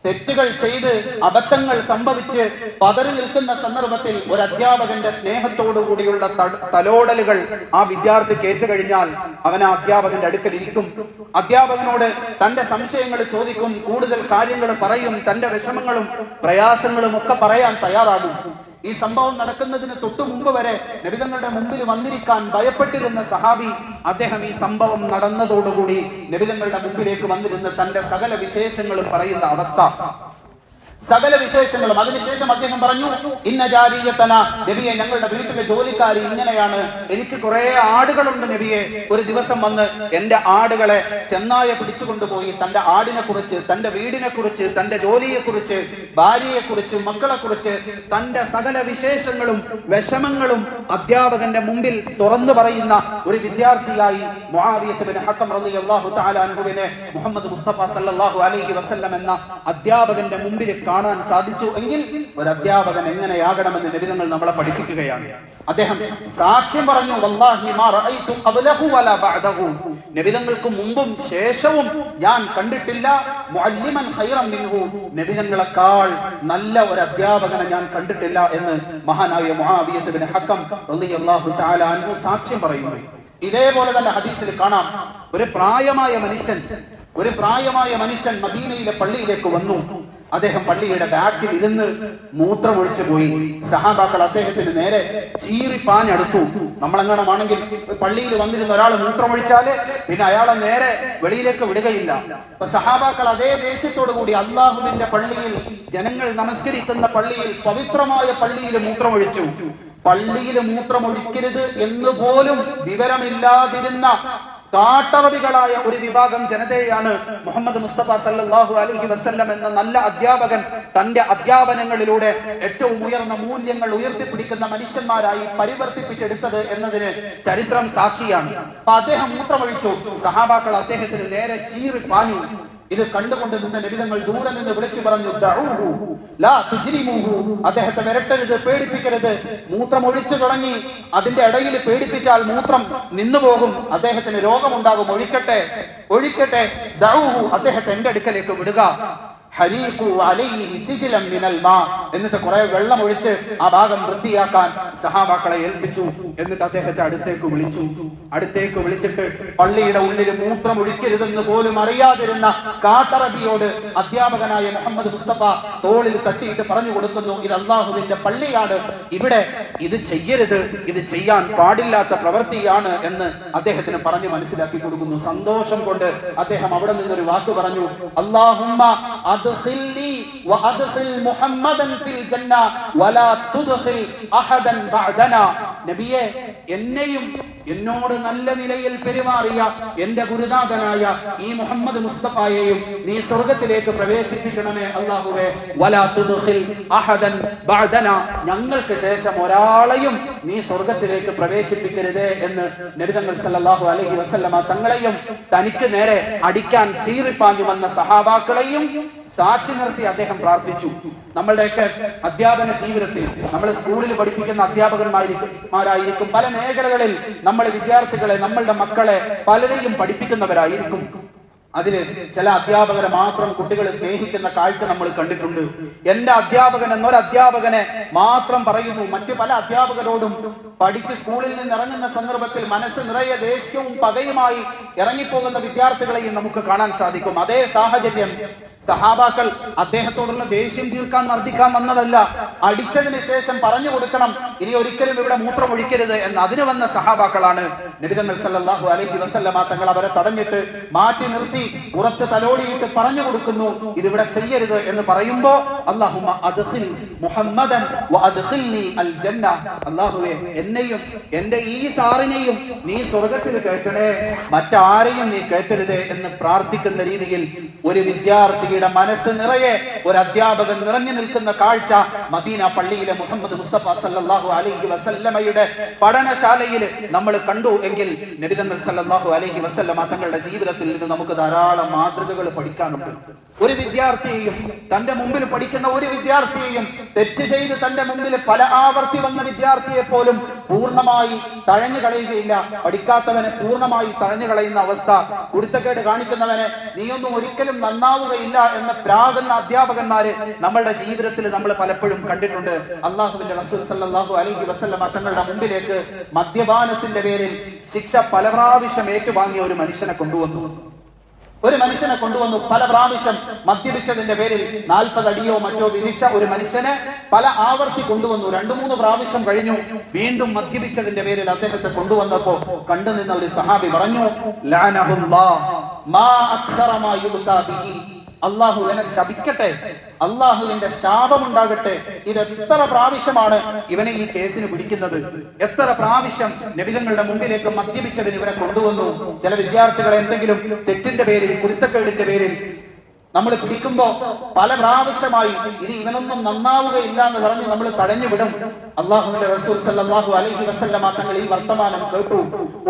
തെറ്റുകൾ ചെയ്ത് അബദ്ധങ്ങൾ സംഭവിച്ച് പതറി നിൽക്കുന്ന സന്ദർഭത്തിൽ ഒരു അധ്യാപകന്റെ സ്നേഹത്തോടു കൂടിയുള്ള തലോടലുകൾ ആ വിദ്യാർത്ഥി കേട്ടുകഴിഞ്ഞാൽ അവൻ ആ അധ്യാപകന്റെ അടുക്കൽ ഇരിക്കും. അധ്യാപകനോട് തന്റെ സംശയങ്ങൾ ചോദിക്കും, കൂടുതൽ കാര്യങ്ങൾ പറയും, തന്റെ വിഷമങ്ങളും പ്രയാസങ്ങളും ഒക്കെ പറയാൻ തയ്യാറാകും. ഈ സംഭവം നടക്കുന്നതിന് തൊട്ടു മുമ്പ് വരെ നബി തങ്ങളുടെ മുമ്പിൽ വന്നിരിക്കാൻ ഭയപ്പെട്ടിരുന്ന സഹാബി, അദ്ദേഹം ഈ സംഭവം നടന്നതോടുകൂടി നബി തങ്ങളുടെ മുമ്പിലേക്ക് വന്നിരുന്ന തന്റെ സകല വിശേഷങ്ങളും പറയുന്ന അവസ്ഥ, സകല വിശേഷങ്ങളും. അതിനുശേഷം അദ്ദേഹം പറഞ്ഞു, ഇന്ന ജാരിയത്തന, നബിയെ ഞങ്ങളുടെ വീട്ടിലെ ജോലിക്കാരി ഇങ്ങനെയാണ്, എനിക്ക് കുറെ ആടുകളുണ്ട് നബിയെ. ഒരു ദിവസം വന്ന് എന്റെ ആടുകളെ ചെന്നായ പിടിച്ചുകൊണ്ടുപോയി തന്റെ ആടിനെ കുറിച്ച്, തന്റെ വീടിനെ കുറിച്ച്, തന്റെ ജോലിയെ കുറിച്ച്, ഭാര്യയെ കുറിച്ച്, മക്കളെ കുറിച്ച്, തന്റെ സകല വിശേഷങ്ങളും വിഷമങ്ങളും അധ്യാപകന്റെ മുമ്പിൽ തുറന്നു പറയുന്ന ഒരു വിദ്യാർത്ഥിയായി മുആവിയത്ത് ബിൻ ഹഖം റളിയല്ലാഹു തആല അൻഹുവിനെ മുഹമ്മദ് മുസ്തഫ സല്ലല്ലാഹു അലൈഹി വസല്ലം എന്ന അധ്യാപകന്റെ മുമ്പിൽ കാണാൻ സാധിച്ചു എങ്കിൽ ഒരു അധ്യാപകൻ എങ്ങനെയാകണമെന്ന് നബി തങ്ങൾ നമ്മളെ പഠിപ്പിക്കുകയാണ്. അദ്ദേഹം സാക്ഷ്യം പറഞ്ഞു, വല്ലാഹി മാ റഅയ്തു ഖബ്ലഹു വലാ ബഅദഹു, നബി തങ്ങൾക്ക് മുമ്പും ശേഷവും ഞാൻ കണ്ടിട്ടില്ല മുഅല്ലിമൻ ഖൈറൻ മിൻഹു, നബി തങ്ങളെക്കാൾ നല്ല ഒരു അധ്യാപകനെ ഞാൻ കണ്ടിട്ടില്ല എന്ന് മഹാനായ മുആവിയത്ത് ബിൻ ഹഖം റളിയല്ലാഹു തആല അൻഹു സാക്ഷ്യം പറയുന്നു. ഇതേപോലെ തന്നെ ഹദീസിൽ കാണാം, ഒരു പ്രായമായ മനുഷ്യൻ മദീനയിലെ പള്ളിയിലേക്ക് വന്നു. അദ്ദേഹം പള്ളിയുടെ ബാക്കിൽ ഇരുന്ന് മൂത്രമൊഴിച്ചു പോയി. സഹാബാക്കൾ അദ്ദേഹത്തിന് നേരെ ചീറിപ്പാഞ്ഞടുത്തു. നമ്മളെങ്ങാണമാണെങ്കിൽ പള്ളിയിൽ വന്നിരുന്ന ഒരാൾ മൂത്രമൊഴിച്ചാല് പിന്നെ അയാളെ നേരെ വെളിയിലേക്ക് വിടുകയില്ല. അപ്പൊ സഹാബാക്കൾ അതേ ദേഷ്യത്തോടു കൂടി അള്ളാഹുവിന്റെ പള്ളിയിൽ, ജനങ്ങൾ നമസ്കരിക്കുന്ന പള്ളിയിൽ, പവിത്രമായ പള്ളിയിൽ മൂത്രമൊഴിച്ചു. പള്ളിയിൽ മൂത്രമൊഴിക്കരുത് എന്ന് പോലും വിവരമില്ലാതിരുന്ന കാട്ടറബികളായ ഒരു വിഭാഗം ജനതയാണ് മുഹമ്മദ് മുസ്തഫ സല്ലല്ലാഹു അലൈഹി വസല്ലം എന്ന നല്ല അധ്യാപകൻ തന്റെ അധ്യാപനങ്ങളിലൂടെ ഏറ്റവും ഉയർന്ന മൂല്യങ്ങൾ ഉയർത്തിപ്പിടിക്കുന്ന മനുഷ്യന്മാരായി പരിവർത്തിപ്പിച്ചെടുത്തത് എന്നതിന് ചരിത്രം സാക്ഷിയാണ്. അപ്പൊ അദ്ദേഹം മൂത്രമൊഴിച്ചു, സഹാബാക്കൾ അദ്ദേഹത്തിന് നേരെ ചീറി പാഞ്ഞു. ഇത് കണ്ടുകൊണ്ട് നിന്ന നബി തങ്ങൾ ദൂരെ നിന്ന് വിളിച്ചു പറഞ്ഞു, ദഊഹു ലാ തുജ്രിമുഹു, അദ്ദേഹത്തെ വിരട്ടരുത്, പേടിപ്പിക്കരുത്. മൂത്രം ഒഴിച്ചു തുടങ്ങി, അതിന്റെ ഇടയിൽ പേടിപ്പിച്ചാൽ മൂത്രം നിന്നുപോകും, അദ്ദേഹത്തിന് രോഗമുണ്ടാകും, ഒഴിക്കട്ടെ. ദഊഹു, അദ്ദേഹത്തെ എന്റെ അടുക്കലേക്ക് വിടുക. എന്നിട്ട് കുറെ വെള്ളം ഒഴിച്ച് ആ ഭാഗം വൃത്തിയാക്കാൻ സഹാബാക്കളെ ഏൽപ്പിച്ചു. എന്നിട്ട് അദ്ദേഹത്തെ അടുത്തേക്ക് വിളിച്ചിട്ട് പള്ളിയുടെ ഉള്ളിൽ മൂത്രം ഒഴിക്കരുതെന്ന് പോലും അറിയാതിരുന്ന കാട്ടറബിയോട് അധ്യാപകനായ മുഹമ്മദ് മുസ്തഫ തോളിൽ തട്ടിയിട്ട് പറഞ്ഞു കൊടുക്കുന്നു, ഇത് അള്ളാഹുവിന്റെ പള്ളിയാണ്, ഇവിടെ ഇത് ചെയ്യരുത്, ഇത് ചെയ്യാൻ പാടില്ലാത്ത പ്രവൃത്തിയാണ് എന്ന് അദ്ദേഹത്തിന് പറഞ്ഞു മനസ്സിലാക്കി കൊടുക്കുന്നു. സന്തോഷം കൊണ്ട് അദ്ദേഹം അവിടെ നിന്നൊരു വാക്ക് പറഞ്ഞു, അല്ലാഹുമ്മ അദ്ഖിൽനി വഅദ്ഖിൽ മുഹമ്മദൻ ഫിൽ ജന്ന വലാ തുദ്ഖിൽ അഹദൻ ബഅദനാ. നബിയെ, എന്നെയും എന്നോട് നല്ല നിലയിൽ പെരുമാറിയ എന്റെ ഗുരുനാഥനായ ഈ മുഹമ്മദ് മുസ്തഫയെയും നീ സ്വർഗത്തിലേക്ക് പ്രവേശിപ്പിക്കണമേ അല്ലാഹുവേ. വലാ തുദ്ഖിൽ അഹദൻ ബഅദനാ, ഞങ്ങൾക്ക് ശേഷം ഒരാളെയും നീ സ്വർഗത്തിലേക്ക് പ്രവേശിപ്പിക്കരുതേ എന്ന് നബി തങ്ങൾ സല്ലല്ലാഹു അലൈഹി വസല്ലമ തങ്ങളെയും തനിക്ക് നേരെ അടിക്കാൻ ചീറിപ്പാഞ്ഞു വന്ന സഹാബാക്കളെയും സാക്ഷി നിർത്തി അദ്ദേഹം പ്രാർത്ഥിച്ചു. നമ്മളുടെയൊക്കെ അധ്യാപന ജീവിതത്തിൽ നമ്മൾ സ്കൂളിൽ പഠിപ്പിക്കുന്ന അധ്യാപകന്മാരായിരിക്കും, പല മേഖലകളിൽ നമ്മൾ വിദ്യാർത്ഥികളെ, നമ്മളുടെ മക്കളെ പലരെയും പഠിപ്പിക്കുന്നവരായിരിക്കും. അതില് ചില അധ്യാപകരെ മാത്രം കുട്ടികൾ സ്നേഹിക്കുന്ന കാഴ്ച നമ്മൾ കണ്ടിട്ടുണ്ട്. എന്റെ അധ്യാപകൻ എന്നൊരധ്യാപകനെ മാത്രം പറയുന്നു. മറ്റു പല അധ്യാപകരോടും പഠിച്ച് സ്കൂളിൽ നിന്ന് ഇറങ്ങുന്ന സന്ദർഭത്തിൽ മനസ്സ് നിറയെ ദേഷ്യവും പകയുമായി ഇറങ്ങിപ്പോകുന്ന വിദ്യാർത്ഥികളെയും നമുക്ക് കാണാൻ സാധിക്കും. അതേ സാഹചര്യം സഹാബാക്കൾ അദ്ദേഹത്തോടുള്ള ദേഷ്യം തീർക്കാൻ മർദ്ദിക്കാൻ വന്നതല്ല, അടിച്ചതിന് ശേഷം പറഞ്ഞു കൊടുക്കണം, ഇനി ഒരിക്കലും ഇവിടെ മൂത്രം ഒഴിക്കരുത് എന്ന് അതിന് വന്ന സഹാബാക്കളാണ്. നബി തങ്ങൾ സല്ലല്ലാഹു അലൈഹി വസല്ലമ തങ്ങൾ അവരെ തടഞ്ഞിട്ട് മാറ്റി നിർത്തി പുറത്ത് തലോടിയിട്ട് പറഞ്ഞു കൊടുക്കുന്നു, ഇതിവിടെ ചെയ്യരുത് എന്ന് പറയുമ്പോ അല്ലാഹുമ്മ അദ്ഖിൽ മുഹമ്മദൻ വഅദ്ഖിൽനി അൽ ജന്ന. അല്ലാഹുവേ, എന്നെയും എൻ്റെ ഈ സാറിനെയും നീ സ്വർഗ്ഗത്തിൽ കയറ്റണേ, മറ്റാരെയും നീ കയറ്റരുതേ എന്ന് പ്രാർത്ഥിക്കുന്ന രീതിയിൽ ഒരു വിദ്യാർത്ഥിയുടെ മനസ്സ് നിറയെ ഒരു അധ്യാപകൻ നിറഞ്ഞു നിൽക്കുന്ന കാഴ്ച മദീന പള്ളിയിലെ മുഹമ്മദ് മുസ്തഫ സല്ലല്ലാഹു അലൈഹി വസല്ലമയുടെ പഠനശാലയിൽ നമ്മൾ കണ്ടു എങ്കിൽ നബി തങ്ങൾ സല്ലല്ലാഹു അലൈഹി വസല്ലമ തങ്ങളുടെ ജീവിതത്തിൽ നിന്ന് നമുക്ക് ധാരാളം മാതൃകകൾ പഠിക്കാനുണ്ട്. ഒരു വിദ്യാർത്ഥിയെയും, തന്റെ മുമ്പിൽ പഠിക്കുന്ന ഒരു വിദ്യാർത്ഥിയെയും, തെറ്റ് ചെയ്ത് തന്റെ മുമ്പിൽ പല ആവർത്തി വന്ന വിദ്യാർത്ഥിയെ പോലും പൂർണ്ണമായി തഴഞ്ഞു കളയുകയില്ല. പഠിക്കാത്തവനെ പൂർണ്ണമായി തഴഞ്ഞു കളയുന്ന അവസ്ഥ, കുരുത്തക്കേട് കാണിക്കുന്നവനെ നീയൊന്നും ഒരിക്കലും നന്നാവുകയില്ല എന്ന പ്രാകുന്ന അധ്യാപകന്മാര് നമ്മളുടെ ജീവിതത്തിൽ നമ്മൾ പലപ്പോഴും കണ്ടിട്ടുണ്ട്. അള്ളാഹുവിന്റെ റസൂൽ സല്ലല്ലാഹു അലൈഹി വസല്ലമ തങ്ങളുടെ മുമ്പിലേക്ക് മദ്യപാനത്തിന്റെ പേരിൽ ശിക്ഷ പല പ്രാവശ്യം ഏറ്റുവാങ്ങിയ ഒരു മനുഷ്യനെ കൊണ്ടുവന്നു. പല പ്രാവശ്യം മദ്യപിച്ചതിന്റെ പേരിൽ 40 അടിയോ മറ്റോ വിധിച്ച ഒരു മനുഷ്യനെ പല ആവർത്തി കൊണ്ടുവന്നു. 2-3 പ്രാവശ്യം കഴിഞ്ഞു. വീണ്ടും മദ്യപിച്ചതിന്റെ പേരിൽ അദ്ദേഹത്തെ കൊണ്ടുവന്നപ്പോ കണ്ടുനിന്ന ഒരു സഹാബി പറഞ്ഞു, അള്ളാഹു എന്നെ ശപിക്കട്ടെ, അള്ളാഹുവിന്റെ ശാപമുണ്ടാകട്ടെ. ഇത് എത്ര പ്രാവശ്യമാണ് ഇവനെ ഈ കേസിന് പിടിക്കുന്നത്? എത്ര പ്രാവശ്യം നബിതങ്ങളുടെ മുമ്പിലേക്ക് മദ്യപിച്ചതിന് ഇവരെ കൊണ്ടുവന്നു? ചില വിദ്യാർത്ഥികളെ എന്തെങ്കിലും തെറ്റിന്റെ പേരിൽ, കുരുത്തക്കേടിന്റെ പേരിൽ നമ്മൾ പിടിക്കുമ്പോ പല പ്രാവശ്യമായി ഇത് ഇവനൊന്നും നന്നാവുകയില്ല എന്ന് പറഞ്ഞ് നമ്മൾ തടഞ്ഞു വിടും. അള്ളാഹുവിന്റെ റസൂൽ സല്ലല്ലാഹു അലൈഹി വസല്ലമ തങ്ങൾ ഈ വർത്തമാനം കേട്ടു.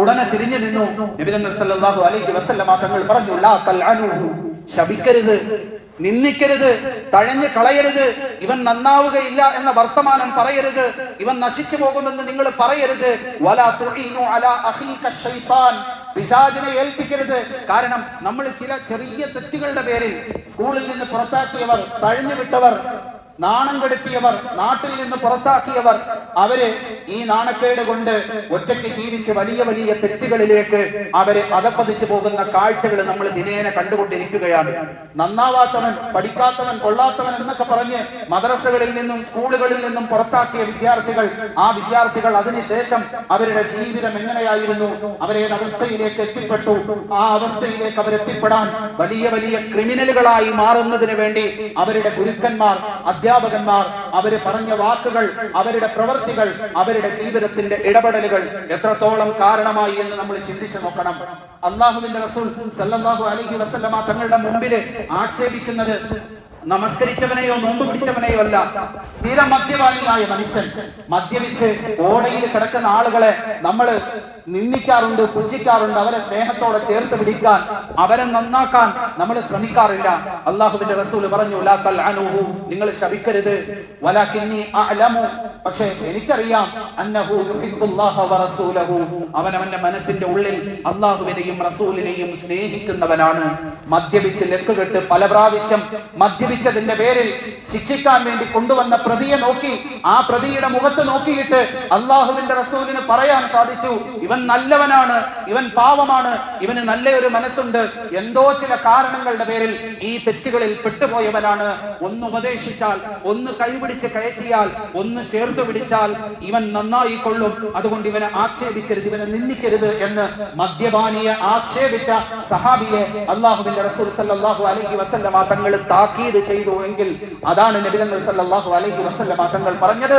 ഉടനെ തിരിഞ്ഞു നിന്നു. നബിതങ്ങൾ സല്ലല്ലാഹു അലൈഹി വസല്ലമ തങ്ങൾ പറഞ്ഞു, ലാ തൽഅനുഹു, ശപിക്കരുത്, നിന്ദിക്കരുത്, തഴഞ്ഞു കളയരുത്, ഇവൻ നന്നാവുകയില്ല എന്ന വർത്തമാനം പറയരുത്, ഇവൻ നശിച്ചു പോകുമെന്ന് നിങ്ങൾ പറയരുത്. വലാ തുഈനു അലാ അഖീക ശൈത്താൻ, പിശാചിനെ ഏൽപ്പിക്കരുത്. കാരണം നമ്മൾ ചില ചെറിയ തെറ്റുകളുടെ പേരിൽ സ്കൂളിൽ നിന്ന് പുറത്താക്കിയവർ, തഴഞ്ഞു വിട്ടവർ, നാണം കെടുത്തിയവർ, നാട്ടിൽ നിന്ന് പുറത്താക്കിയവർ, അവര് ഈ നാണക്കേട് കൊണ്ട് ഒറ്റയ്ക്ക് ജീവിച്ച് വലിയ വലിയ തെറ്റുകളിലേക്ക് അവര് അധപ്പതിച്ചു പോകുന്ന കാഴ്ചകൾ നമ്മൾ ദിനേന കണ്ടുകൊണ്ടിരിക്കുകയാണ്. നന്നാവാത്തവൻ, പഠിക്കാത്തവൻ, കൊള്ളാത്തവൻ എന്നൊക്കെ പറഞ്ഞ് മദ്രസകളിൽ നിന്നും സ്കൂളുകളിൽ നിന്നും പുറത്താക്കിയ വിദ്യാർത്ഥികൾ, ആ വിദ്യാർത്ഥികൾ അതിനുശേഷം അവരുടെ ജീവിതം എങ്ങനെയായിരുന്നു, അവരേത് അവസ്ഥയിലേക്ക് എത്തിപ്പെട്ടു, ആ അവസ്ഥയിലേക്ക് അവരെത്തിപ്പെടാൻ വലിയ വലിയ ക്രിമിനലുകളായി മാറുന്നതിന് വേണ്ടി അവരുടെ ഗുരുക്കന്മാർ, അധ്യാപകന്മാർ, അവര് പറഞ്ഞ വാക്കുകൾ, അവരുടെ പ്രവൃത്തികൾ, അവരുടെ ജീവിതത്തിന്റെ ഇടപെടലുകൾ എത്രത്തോളം കാരണമായി എന്ന് നമ്മൾ ചിന്തിച്ചു നോക്കണം. അള്ളാഹുവിന്റെ റസൂൽ സല്ലല്ലാഹു അലൈഹി വസല്ലമ തങ്ങളുടെ മുമ്പില് ആക്ഷേപിക്കുന്നത് നമസ്കരിച്ചവനെയോ നോമ്പ് പിടിച്ചവനെയോ അല്ല, സ്ഥിര മദ്യപാനിയായ മനുഷ്യൻ, മദ്യപിച്ച് ഓടയിൽ കിടക്കുന്ന ആളുകളെ നമ്മൾ നിന്ദിക്കാറുണ്ട്, പുച്ഛിക്കാറുണ്ട്. അവരെ സ്നേഹത്തോടെ ചേർത്ത് പിടിക്കാൻ, അവരെ നന്നാക്കാൻ നമ്മൾ ശ്രമിക്കാറില്ല. അള്ളാഹുവിന്റെ റസൂൽ പറഞ്ഞു, ലാ തൽഅനുഹു, നിങ്ങൾ ശപിക്കരുത്. വലാകിന്നി അഅലമു, പക്ഷേ എനിക്കറിയാം, അന്നഹു യുഹിബ്ബുല്ലാഹ വറസൂലഹു, അവനവന്റെ മനസ്സിന്റെ ഉള്ളിൽ അള്ളാഹുവിനെയും റസൂലിനെയും സ്നേഹിക്കുന്നവനാണ്. മദ്യപിച്ച് ലക്കുകെട്ട് പല പ്രാവശ്യം മദ്യപിച്ചതിന്റെ പേരിൽ ശിക്ഷിക്കാൻ വേണ്ടി കൊണ്ടുവന്ന പ്രതിയെ നോക്കി, ആ പ്രതിയുടെ മുഖത്ത് നോക്കിയിട്ട് അള്ളാഹുവിന്റെ റസൂലിന് പറയാൻ സാധിച്ചു, ഇവൻ നല്ലവനാണ്, ഇവൻ പാവമാണ്, ഇവന് നല്ലൊരു മനസ്സുണ്ട്, എന്തോ ചില കാരണങ്ങളുടെ പേരിൽ ഈ തെറ്റുകളിൽ പെട്ടുപോയവനാണ്. ഒന്ന് ഉപദേശിച്ചാൽ, ഒന്ന് കൈപിടിച്ച് കയറ്റിയാൽ, ഒന്ന് ചേർത്ത് പിടിച്ചാൽ ഇവൻ നന്നായി കൊള്ളും. അതുകൊണ്ട് ഇവനെ ആക്ഷേപിക്കരുത്, ഇവനെ നിന്ദിക്കരുത് എന്ന് മദ്യപാനിയെ ആക്ഷേപിച്ച സഹാബിയെ അള്ളാഹുവിന്റെ റസൂൽ സല്ലല്ലാഹു അലൈഹി വസല്ലമ തങ്ങൾ താക്കീത് ചെയ്തു എങ്കിൽ അതാണ് നബി തങ്ങൾ സല്ലല്ലാഹു അലൈഹി വസല്ലമ തങ്ങൾ പറഞ്ഞത്,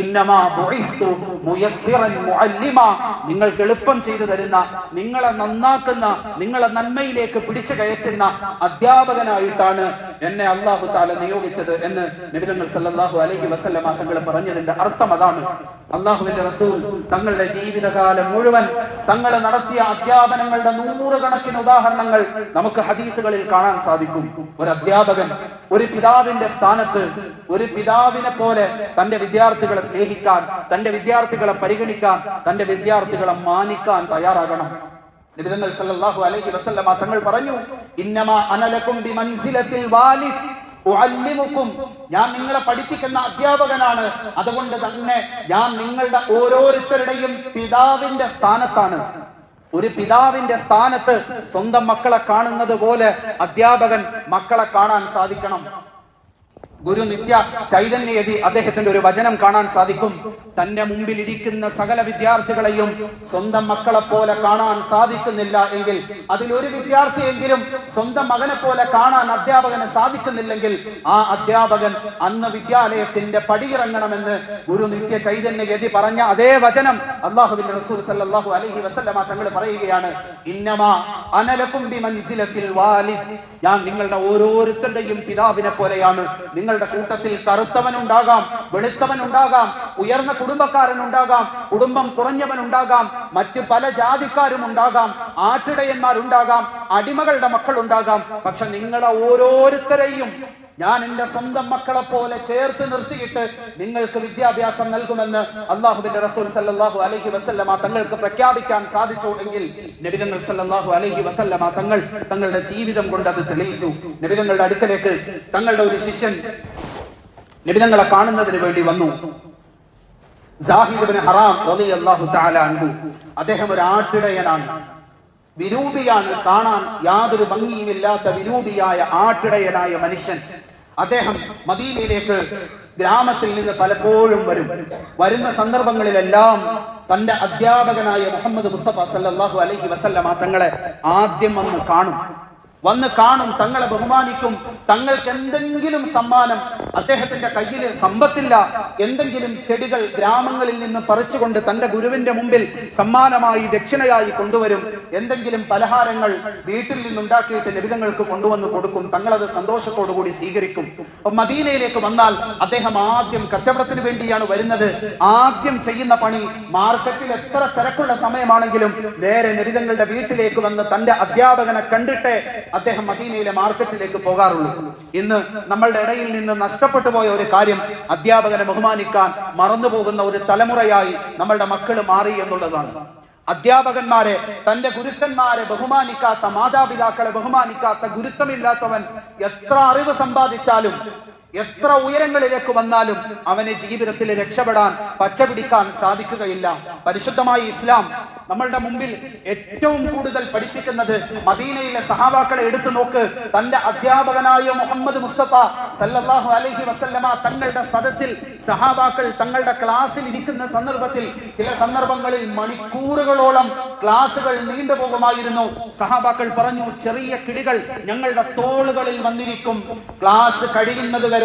ഇന്നമാ ബുഇത്തു മുയസ്സിറൻ മുഅല്ലിമാ, നിങ്ങൾക്ക് എളുപ്പം ചെയ്തു തരുന്ന, നിങ്ങളെ നന്നാക്കുന്ന, നിങ്ങളെ നന്മയിലേക്ക് പിടിച്ചു കയറ്റുന്ന അധ്യാപകനായിട്ടാണ് എന്നെ അല്ലാഹു തആല നിയോഗിച്ചത് എന്ന് നബി തങ്ങൾ സല്ലല്ലാഹു അലൈഹി വസല്ലമ തങ്ങൾ പറഞ്ഞതിന്റെ അർത്ഥം അതാണ്. അള്ളാഹുവിന്റെ റസൂൽ തങ്ങളുടെ ജീവിതകാലം മുഴുവൻ തങ്ങൾ നടത്തിയ അധ്യാപനങ്ങളുടെ 100 കണക്കിന് ഉദാഹരണങ്ങൾ നമുക്ക് ഹദീസുകളിൽ കാണാൻ സാധിക്കും. ഒരു അധ്യാപകൻ ഒരു പിതാവിന്റെ സ്ഥാനത്ത്, ഒരു പിതാവിനെ പോലെ തന്റെ വിദ്യാർത്ഥികളെ സ്നേഹിക്കാൻ, തന്റെ വിദ്യാർത്ഥികളെ പരിഗണിക്കാൻ, തന്റെ വിദ്യാർത്ഥികളെ മാനിക്കാൻ തയ്യാറാകണം. നബി തങ്ങൾ സല്ലല്ലാഹു അലൈഹി വസല്ലമ തങ്ങൾ പറഞ്ഞു, ഇന്നമാ അനലകും ബിമൻസിലത്തിൽ വാലിദ് ഉഅല്ലിമുക്കും, ഞാൻ നിങ്ങളെ പഠിപ്പിക്കുന്ന അധ്യാപകനാണ്, അതുകൊണ്ട് തന്നെ ഞാൻ നിങ്ങളുടെ ഓരോരുത്തരുടെയും പിതാവിന്റെ സ്ഥാനത്താണ്. ഒരു പിതാവിന്റെ സ്ഥാനത്ത് സ്വന്തം മക്കളെ കാണുന്നത് പോലെ അധ്യാപകൻ മക്കളെ കാണാൻ സാധിക്കണം. ഗുരു നിത്യ ചൈതന്യയതി അദ്ദേഹത്തിന്റെ ഒരു വചനം കാണാൻ സാധിക്കും. തന്റെ മുമ്പിൽ ഇരിക്കുന്ന സകല വിദ്യാർത്ഥികളെയും സ്വന്തം മക്കളെ പോലെ കാണാൻ സാധിക്കുന്നില്ല എങ്കിൽ, അതിലൊരു വിദ്യാർത്ഥിയെങ്കിലും സ്വന്തം മകനെ പോലെ കാണാൻ അധ്യാപകന് സാധിക്കുന്നില്ലെങ്കിൽ ആ അധ്യാപകൻ അന്ന് വിദ്യാലയത്തിന്റെ പടിയിറങ്ങണമെന്ന് ഗുരു നിത്യ ചൈതന്യയതി പറഞ്ഞ അതേ വചനം അല്ലാഹുവിന്റെ റസൂൽ സല്ലല്ലാഹു അലൈഹി വസല്ലമ തങ്ങൾ പറയുകയാണ്. ഇന്നമാ അനലകും ബിമൻസിലത്തിൽ വാലിദ്, ഞാൻ നിങ്ങളുടെ ഓരോരുത്തരുടെയും പിതാവിനെ പോലെയാണ്. നിങ്ങളുടെ കൂട്ടത്തിൽ കറുത്തവനുണ്ടാകാം, വെളുത്തവനുണ്ടാകാം, ഉയർന്ന കുടുംബക്കാരനുണ്ടാകാം, കുടുംബം കുറഞ്ഞവനുണ്ടാകാം, മറ്റു പല ജാതിക്കാരും ഉണ്ടാകാം, ആട്ടിടയന്മാരുണ്ടാകാം, അടിമകളുടെ മക്കളുണ്ടാകാം. പക്ഷെ നിങ്ങളെ ഓരോരുത്തരെയും ഞാൻ എന്റെ സ്വന്തം മക്കളെ പോലെ ചേർത്ത് നിർത്തിയിട്ട് നിങ്ങൾക്ക് വിദ്യാഭ്യാസം നൽകുമെന്ന് അല്ലാഹുവിന്റെ റസൂൽ സല്ലല്ലാഹു അലൈഹി വസല്ലമ തങ്ങൾക്ക് പ്രഖ്യാപിക്കാൻ സാധിച്ചു എങ്കിൽ നബി തങ്ങൾ സല്ലല്ലാഹു അലൈഹി വസല്ലമ തങ്ങൾ തങ്ങളുടെ ജീവിതം കൊണ്ട് അത് തെളിയിച്ചു. നബി തങ്ങളുടെ അടുക്കലേക്ക് തങ്ങളുടെ ഒരു ശിഷ്യൻ നബി തങ്ങളെ കാണുന്നതിന് വേണ്ടി വന്നു. സാഹിദ് ഇബ്നു ഹറാം റളിയല്ലാഹു തആല അൻഹു. അദ്ദേഹം ഒരു ആട്ടിടയനാണ്, വിരൂപിയാണ്, കാണാൻ യാതൊരു ഭംഗിയുമില്ലാത്ത വിരൂപിയായ ആട്ടിടയനായ മനുഷ്യൻ. അദ്ദേഹം മദീനയിലേക്ക് ഗ്രാമത്തിൽ നിന്ന് പലപ്പോഴും വരുന്ന സന്ദർഭങ്ങളിലെല്ലാം തന്റെ അധ്യാപകനായ മുഹമ്മദ് മുസ്തഫ സല്ലല്ലാഹു അലൈഹി വസല്ലമ തങ്ങളെ ആദ്യം വന്ന് കാണും, തങ്ങളെ ബഹുമാനിക്കും. തങ്ങൾക്ക് എന്തെങ്കിലും സമ്മാനം, അദ്ദേഹത്തിന്റെ കയ്യിൽ സമ്പത്തില്ല, എന്തെങ്കിലും ചെടികൾ ഗ്രാമങ്ങളിൽ നിന്ന് പറിച്ചുകൊണ്ട് തന്റെ ഗുരുവിന്റെ മുമ്പിൽ സമ്മാനമായി ദക്ഷിണയായി കൊണ്ടുവരും. എന്തെങ്കിലും പലഹാരങ്ങൾ വീട്ടിൽ നിന്നുണ്ടാക്കിയിട്ട് നബിതങ്ങൾക്ക് കൊണ്ടുവന്ന് കൊടുക്കും. തങ്ങളത് സന്തോഷത്തോടുകൂടി സ്വീകരിക്കും. മദീനയിലേക്ക് വന്നാൽ അദ്ദേഹം ആദ്യം കച്ചവടത്തിന് വേണ്ടിയാണ് വരുന്നത്. ആദ്യം ചെയ്യുന്ന പണി, മാർക്കറ്റിൽ എത്ര തിരക്കുള്ള സമയമാണെങ്കിലും നേരെ നബിതങ്ങളുടെ വീട്ടിലേക്ക് വന്ന് തന്റെ അധ്യാപകനെ കണ്ടിട്ട് അദ്ദേഹം മദീനയിലെ മാർക്കറ്റിലേക്ക് പോകാറുള്ളൂ. ഇന്ന് നമ്മളുടെ ഇടയിൽ നിന്ന് നഷ്ടപ്പെട്ടു പോയ ഒരു കാര്യം, അധ്യാപകനെ ബഹുമാനിക്കാൻ മറന്നുപോകുന്ന ഒരു തലമുറയായി നമ്മളുടെ മക്കൾ മാറി എന്നുള്ളതാണ്. അധ്യാപകന്മാരെ, തന്റെ ഗുരുക്കന്മാരെ ബഹുമാനിക്കാത്ത, മാതാപിതാക്കളെ ബഹുമാനിക്കാത്ത, ഗുരുത്വമില്ലാത്തവൻ എത്ര അറിവ് സമ്പാദിച്ചാലും എത്ര ഉയരങ്ങളിലേക്ക് വന്നാലും അവന് ജീവിതത്തിൽ രക്ഷപ്പെടാൻ, പച്ചപിടിക്കാൻ സാധിക്കുകയില്ല. പരിശുദ്ധമായ ഇസ്ലാം നമ്മളുടെ മുമ്പിൽ ഏറ്റവും കൂടുതൽ പഠിപ്പിക്കുന്നത്, മദീനയിലെ സഹാബാക്കളെ എടുത്തു നോക്ക്. തന്റെ അധ്യാപകനായ മുഹമ്മദ് മുസ്തഫ സല്ലല്ലാഹു അലൈഹി വസല്ലമ തങ്ങളുടെ സദസ്സിൽ സഹാബാക്കൾ തങ്ങളുടെ ക്ലാസ്സിൽ ഇരിക്കുന്ന സന്ദർഭത്തിൽ ചില സന്ദർഭങ്ങളിൽ മണിക്കൂറുകളോളം ക്ലാസുകൾ നീണ്ടുപോകുമായിരുന്നു. സഹാബാക്കൾ പറഞ്ഞു, ചെറിയ കിളികൾ ഞങ്ങളുടെ തോളുകളിൽ വന്നിരിക്കും. ക്ലാസ് കഴിയുന്നത് വരെ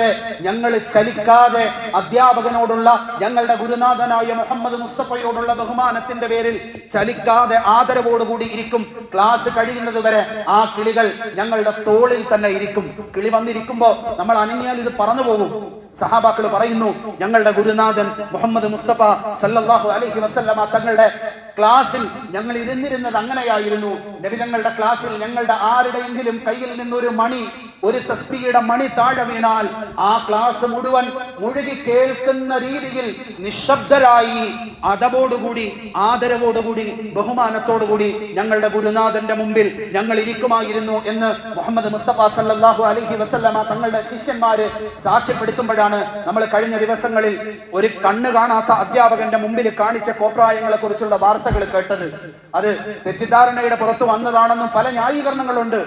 ഞങ്ങൾ ചലിക്കാതെ അധ്യാപകനോടുള്ള, ഞങ്ങളുടെ ഗുരുനാഥനായ മുഹമ്മദ് മുസ്തഫയോടുള്ള ബഹുമാനത്തിന്റെ പേരിൽ ചലിക്കാതെ ആദരവോടുകൂടി ഇരിക്കും. ക്ലാസ് കഴിയുന്നത് വരെ ആ കിളികൾ ഞങ്ങളുടെ തോളിൽ തന്നെ ഇരിക്കും. കിളി വന്നിരിക്കുമ്പോ നമ്മൾ അനങ്ങിയാൽ ഇത് പറന്നു പോകും. സഹാബാക്കൾ പറയുന്നു, ഞങ്ങളുടെ ഗുരുനാഥൻ മുഹമ്മദ് മുസ്തഫ സല്ലല്ലാഹു അലൈഹി വസല്ലമ തങ്ങളുടെ ക്ലാസ്സിൽ ഞങ്ങൾ ഇരുന്നിരുന്നത് അങ്ങനെയായിരുന്നു. നബി തങ്ങളുടെ ക്ലാസ്സിൽ ഞങ്ങളുടെ ആരുടെയെങ്കിലും കയ്യിൽ നിന്നൊരു മണി, ഒരു തസ്ബീഹയുടെ മണി താഴെ വീണാൽ ആ ക്ലാസ് മുഴുവൻ മുഴുകി കേൾക്കുന്ന രീതിയിൽ നിശബ്ദരായി, അദബോടുകൂടി, ആദരവോടുകൂടി, ബഹുമാനത്തോടുകൂടി ഞങ്ങളുടെ ഗുരുനാഥന്റെ മുമ്പിൽ ഞങ്ങൾ ഇരിക്കുമായിരുന്നു എന്ന് മുഹമ്മദ് മുസ്തഫ സല്ലല്ലാഹു അലൈഹി വസല്ലമ തങ്ങളുടെ ശിഷ്യന്മാര് സാക്ഷ്യപ്പെടുത്തുമ്പോഴാണ് നമ്മൾ കഴിഞ്ഞ ദിവസങ്ങളിൽ ഒരു കണ്ണ് കാണാത്ത അധ്യാപകന്റെ മുമ്പിൽ കാണിച്ച കോപ്രായങ്ങളെ കുറിച്ചുള്ള വാർത്തകൾ കേട്ടത്. അത് തെറ്റിദ്ധാരണയുടെ പുറത്ത് വന്നതാണെന്നും പല ന്യായീകരണങ്ങളുണ്ട്.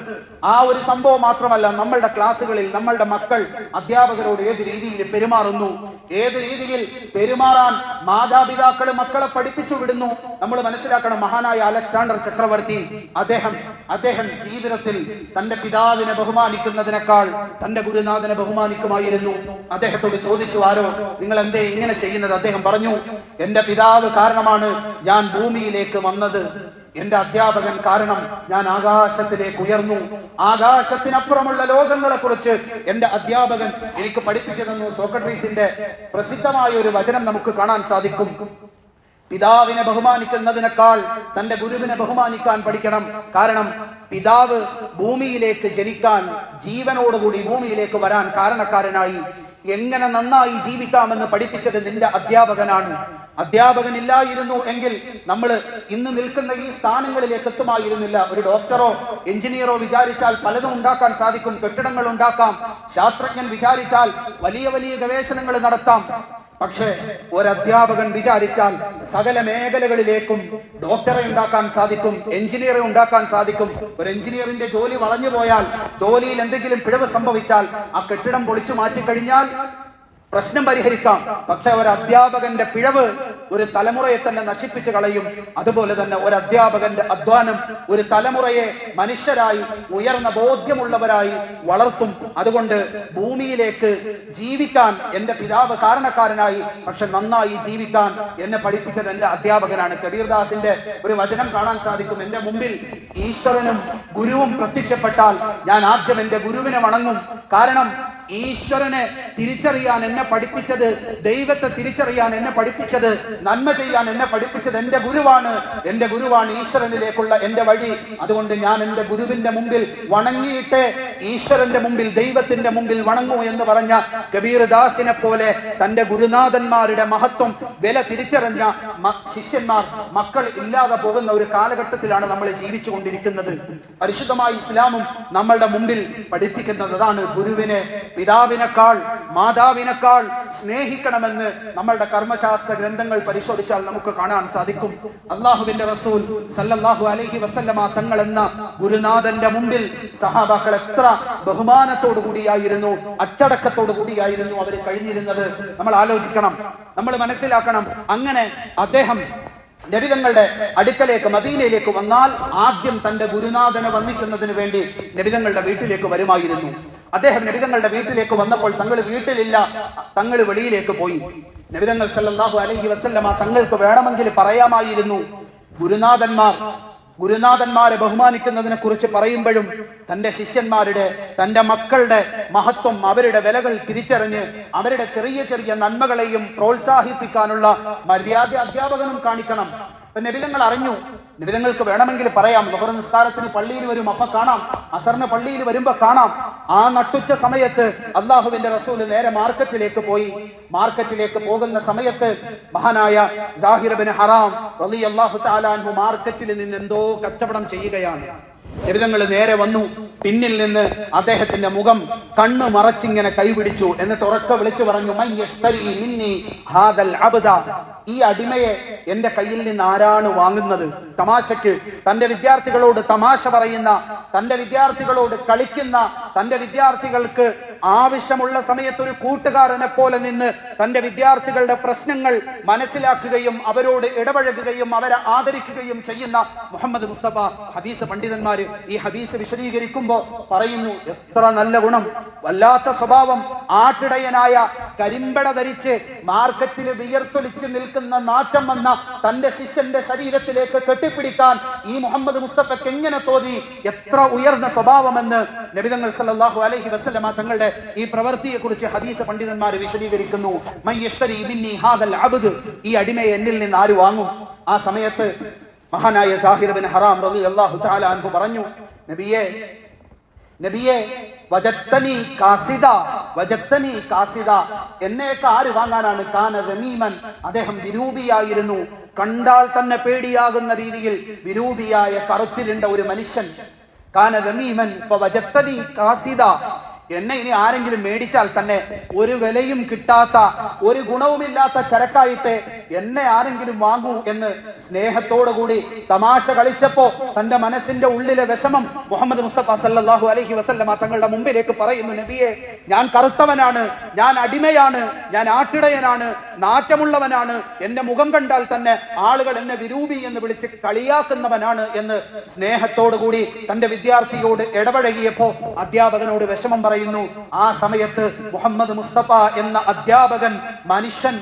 ആ ഒരു സംഭവം മാത്രമല്ല, നമ്മളുടെ ക്ലാസ്സുകളിൽ നമ്മളുടെ മക്കൾ അധ്യാപകരോട് ഏത് രീതിയിൽ പെരുമാറുന്നു, ഏത് രീതിയിൽ പെരുമാറാൻ മാതാപിതാക്കൾ മക്കളെ പഠിപ്പിച്ചു വിടുന്നു. നമ്മൾ മനസ്സിലാക്കണം, മഹാനായ അലക്സാണ്ടർ ചക്രവർത്തി അദ്ദേഹം ജീവിതത്തിൽ തന്റെ പിതാവിനെ ബഹുമാനിക്കുന്നതിനേക്കാൾ തന്റെ ഗുരുനാഥനെ ബഹുമാനിക്കുമായിരുന്നു. അദ്ദേഹത്തോട് ചോദിച്ചു, ആരോ നിങ്ങൾ എന്തേ ഇങ്ങനെ ചെയ്യുന്നത്? അദ്ദേഹം പറഞ്ഞു, എന്റെ പിതാവ് കാരണമാണ് ഞാൻ ഭൂമിയിലേക്ക് വന്നത്. എന്റെ അധ്യാപകൻ കാരണം ഞാൻ ആകാശത്തിലേക്ക് ഉയർന്നു. ആകാശത്തിനപ്പുറമുള്ള ലോകങ്ങളെ കുറിച്ച് എന്റെ അധ്യാപകൻ എനിക്ക് പഠിപ്പിച്ചു തന്നു. സോക്രട്ടീസിന്റെ പ്രസിദ്ധമായ ഒരു വചനം നമുക്ക് കാണാൻ സാധിക്കും. പിതാവിനെ ബഹുമാനിക്കുന്നതിനേക്കാൾ തന്റെ ഗുരുവിനെ ബഹുമാനിക്കാൻ പഠിക്കണം. കാരണം പിതാവ് ഭൂമിയിലേക്ക് ജനിക്കാൻ, ജീവനോടുകൂടി ഭൂമിയിലേക്ക് വരാൻ കാരണക്കാരനായി, എങ്ങനെ നന്നായി ജീവിക്കാമെന്ന് പഠിപ്പിച്ചത് നിന്റെ അധ്യാപകനാണ്. അധ്യാപകൻ ഇല്ലായിരുന്നു എങ്കിൽ നമ്മൾ ഇന്ന് നിൽക്കുന്ന ഈ സ്ഥാനങ്ങളിലേക്ക് എത്തുമായിരുന്നില്ല. ഒരു ഡോക്ടറോ എഞ്ചിനീയറോ വിചാരിച്ചാൽ പലതും ഉണ്ടാക്കാൻ സാധിക്കും. കെട്ടിടങ്ങൾ ഉണ്ടാക്കാം. ശാസ്ത്രജ്ഞൻ വിചാരിച്ചാൽ വലിയ വലിയ ഗവേഷണങ്ങൾ നടത്താം. പക്ഷേ ഒരധ്യാപകൻ വിചാരിച്ചാൽ സകല മേഖലകളിലേക്കും ഡോക്ടറെ ഉണ്ടാക്കാൻ സാധിക്കും, എഞ്ചിനീയറെ ഉണ്ടാക്കാൻ സാധിക്കും. ഒരു എഞ്ചിനീയറിന്റെ ജോലി വളഞ്ഞു പോയാൽ, ജോലിയിൽ എന്തെങ്കിലും പിഴവ് സംഭവിച്ചാൽ ആ കെട്ടിടം പൊളിച്ചു മാറ്റിക്കഴിഞ്ഞാൽ പ്രശ്നം പരിഹരിക്കാം. പക്ഷെ ഒരു അധ്യാപകന്റെ പിഴവ് ഒരു തലമുറയെ തന്നെ നശിപ്പിച്ചു കളയും. അതുപോലെ തന്നെ ഒരു അധ്യാപകന്റെ അധ്വാനം ഒരു തലമുറയെ മനുഷ്യരായി ഉയർന്ന ബോധ്യമുള്ളവരായി വളർത്തും. അതുകൊണ്ട് ഭൂമിയിലേക്ക് ജീവിക്കാൻ എന്റെ പിതാവ് കാരണക്കാരനായി, പക്ഷെ നന്നായി ജീവിക്കാൻ എന്നെ പഠിപ്പിച്ചത് എന്റെ അധ്യാപകനാണ്. കബീർദാസിന്റെ ഒരു വചനം കാണാൻ സാധിക്കും, എന്റെ മുമ്പിൽ ഈശ്വരനും ഗുരുവും പ്രത്യക്ഷപ്പെട്ടാൽ ഞാൻ ആദ്യം എന്റെ ഗുരുവിനെ വണങ്ങും. കാരണം ഈശ്വരനെ തിരിച്ചറിയാൻ എന്നെ പഠിപ്പിച്ചത്, ദൈവത്തെ തിരിച്ചറിയാൻ എന്നെ പഠിപ്പിച്ചത്, നന്മ ചെയ്യാൻ എന്നെ പഠിപ്പിച്ചത് എന്റെ ഗുരുവാണ്. എന്റെ ഗുരുവാണ് ഈശ്വരനിലേക്കുള്ള എന്റെ വഴി. അതുകൊണ്ട് ഞാൻ എന്റെ ഗുരുവിന്റെ മുമ്പിൽ വണങ്ങിയിട്ട് ഈശ്വരന്റെ മുമ്പിൽ, ദൈവത്തിന്റെ മുമ്പിൽ വണങ്ങൂ എന്ന് പറഞ്ഞ കബീർദാസിനെ പോലെ തന്റെ ഗുരുനാഥന്മാരുടെ മഹത്വം, വില തിരിച്ചറിഞ്ഞ ശിഷ്യന്മാർ, മക്കൾ ഇല്ലാതെ പോകുന്ന ഒരു കാലഘട്ടത്തിലാണ് നമ്മൾ ജീവിച്ചു കൊണ്ടിരിക്കുന്നത്. പരിശുദ്ധമായ ഇസ്ലാമും നമ്മളുടെ മുമ്പിൽ പഠിപ്പിക്കുന്നത് അതാണ്. ഗുരുവിനെ പിതാവിനേക്കാൾ, മാതാവിനേക്കാൾ സ്നേഹിക്കണമെന്ന് നമ്മളുടെ കർമ്മശാസ്ത്ര ഗ്രന്ഥങ്ങൾ പരിശോധിച്ചാൽ നമുക്ക് കാണാൻ സാധിക്കും. അള്ളാഹുവിന്റെ റസൂൽ സല്ലല്ലാഹു അലൈഹി വസല്ലമ തങ്ങൾ എന്ന ഗുരുനാഥന്റെ മുമ്പിൽ സഹാബാക്കൾ എത്ര ബഹുമാനത്തോടു കൂടിയായിരുന്നു, അച്ചടക്കത്തോടു കൂടിയായിരുന്നു അവർ കഴിഞ്ഞിരുന്നത്. നമ്മൾ ആലോചിക്കണം, നമ്മൾ മനസ്സിലാക്കണം. അങ്ങനെ അദ്ദേഹം നബിതങ്ങളുടെ അടുക്കലേക്ക്, മദീനയിലേക്ക് വന്നാൽ ആദ്യം തന്റെ ഗുരുനാഥനെ വന്ദിക്കുന്നതിന് വേണ്ടി നബിതങ്ങളുടെ വീട്ടിലേക്ക് വരുമായിരുന്നു. അദ്ദേഹം നബിതങ്ങളുടെ വീട്ടിലേക്ക് വന്നപ്പോൾ തങ്ങൾ വീട്ടിലില്ല, തങ്ങൾ വെളിയിലേക്ക് പോയി. നബിതങ്ങൾ സല്ലല്ലാഹു അലൈഹി വസല്ലമ തങ്ങൾക്ക് വേണമെങ്കിൽ പറയാമായിരുന്നു. ഗുരുനാഥന്മാരെ ബഹുമാനിക്കുന്നതിനെ കുറിച്ച് പറയുമ്പോഴും തന്റെ ശിഷ്യന്മാരുടെ, തന്റെ മക്കളുടെ മഹത്വം, അവരുടെ വിലകൾ തിരിച്ചറിഞ്ഞ് അവരുടെ ചെറിയ ചെറിയ നന്മകളെയും പ്രോത്സാഹിപ്പിക്കാനുള്ള മര്യാദ അധ്യാപകനും കാണിക്കണം. നബിതങ്ങൾ അറിഞ്ഞു, നബിതങ്ങൾക്ക് വേണമെങ്കിൽ പറയാം, ളുഹർ നിസ്കാരത്തിന് പള്ളിയിൽ വരും, അപ്പൊ കാണാം, അസറിന് പള്ളിയിൽ വരുമ്പോ കാണാം. ആ നട്ടുച്ച സമയത്ത് അള്ളാഹുവിന്റെ റസൂൽ നേരെ മാർക്കറ്റിലേക്ക് പോയി. മാർക്കറ്റിലേക്ക് പോകുന്ന സമയത്ത് മഹാനായ സാഹിർ ഇബ്നു ഹറാം റളിയല്ലാഹു തആല അൻഹു മാർക്കറ്റിൽ നിന്ന് എന്തോ കച്ചവടം ചെയ്യുകയാണ്. നബിതങ്ങൾ നേരെ വന്നു, പിന്നിൽ നിന്ന് അദ്ദേഹത്തിന്റെ മുഖം കണ്ണു മറച്ചിങ്ങനെ കൈപിടിച്ചു. എന്നിട്ട് ഉറക്കെ വിളിച്ചു പറഞ്ഞു, മൻ യശ്തരി മിന്നി ഹാദൽ അബ്ദ, ഈ അടിമയെ എന്റെ കയ്യിൽ നിന്ന് ആരാണ് വാങ്ങുന്നത്? തമാശക്ക് തന്റെ വിദ്യാർത്ഥികളോട് തമാശ പറയുന്ന, തന്റെ വിദ്യാർത്ഥികളോട് കളിക്കുന്ന, തന്റെ വിദ്യാർത്ഥികൾക്ക് ആവശ്യമുള്ള സമയത്ത് ഒരു കൂട്ടുകാരനെ പോലെ നിന്ന് തന്റെ വിദ്യാർത്ഥികളുടെ പ്രശ്നങ്ങൾ മനസ്സിലാക്കുകയും അവരോട് ഇടപഴകുകയും അവരെ ആദരിക്കുകയും ചെയ്യുന്ന മുഹമ്മദ് മുസ്തഫ. ഹദീസ് പണ്ഡിതന്മാര് ഈ ഹദീസ് വിശദീകരിക്കുമ്പോ പറയുന്നു, എത്ര നല്ല ഗുണം, വല്ലാത്ത സ്വഭാവം. ആട്ടിടയനായ കരിമ്പട ധരിച്ച് മാർക്കറ്റിൽ വിയർത്തൊലിച്ച് നിൽക്കുന്ന നാറ്റം വന്ന തന്റെ ശിഷ്യന്റെ ശരീരത്തിലേക്ക് കെട്ടിപ്പിടിക്കാൻ ഈ മുഹമ്മദ് മുസ്തഫയ്ക്ക് എങ്ങനെ തോന്നി? എത്ര ഉയർന്ന സ്വഭാവമെന്ന് നബിതങ്ങൾ സല്ലല്ലാഹു അലൈഹി വസല്ലമ തങ്ങളുടെ ഈ പ്രവൃത്തിയെ കുറിച്ച് ഹദീസ് പണ്ഡിതന്മാർ വിശദീകരിക്കുന്നു. മൻ യശ്തരി മിന്നി ഹാദൽ അബ്ദ്, ഈ അടിമയെ എന്നിൽ നിന്ന് ആര് വാങ്ങും? ആ സമയത്ത് മഹാനായ സാഹിർ ഇബ്നു ഹറാം റളിയല്ലാഹു തആല അൻഹു പറഞ്ഞു, നബിയെ വജത്തനി കാസിദ, വജത്തനി കാസിദ, എന്നേക്ക് ആര് വാങ്ങാനാണ്? കാന റമീമൻ, അദ്ദേഹം വിരൂപിയായിരുന്നു, കണ്ടാൽ തന്നെ പേടിയാകുന്ന രീതിയിൽ വിരൂപിയായ കറുത്തിരുണ്ട ഒരു മനുഷ്യൻ. കാന റമീമൻ വജത്തനി കാസിദ, എന്നെ ഇനി ആരെങ്കിലും മേടിച്ചാൽ തന്നെ ഒരു വിലയും കിട്ടാത്ത, ഒരു ഗുണവുമില്ലാത്ത ചരക്കായിട്ട് എന്നെ ആരെങ്കിലും വാങ്ങൂ എന്ന് സ്നേഹത്തോടു കൂടി തമാശ കളിച്ചപ്പോ തന്റെ മനസ്സിന്റെ ഉള്ളിലെ വിഷമം മുഹമ്മദ് മുസ്തഫ സല്ലല്ലാഹു അലൈഹി വസല്ലമ തങ്ങളുടെ മുമ്പിലേക്ക് പറയുന്നു, നബിയെ, ഞാൻ കറുത്തവനാണ്, ഞാൻ അടിമയാണ്, ഞാൻ ആട്ടിടയനാണ്, നാറ്റമുള്ളവനാണ്, എന്റെ മുഖം കണ്ടാൽ തന്നെ ആളുകൾ എന്നെ വിരൂപി എന്ന് വിളിച്ച് കളിയാക്കുന്നവനാണ് എന്ന് സ്നേഹത്തോടു കൂടി തന്റെ വിദ്യാർത്ഥിയോട് ഇടപഴകിയപ്പോ അധ്യാപകനോട് വിഷമം പറയുന്നു. ആ സമയത്ത് മുഹമ്മദ് മുസ്തഫ എന്ന അധ്യാപകൻ, മനുഷ്യൻ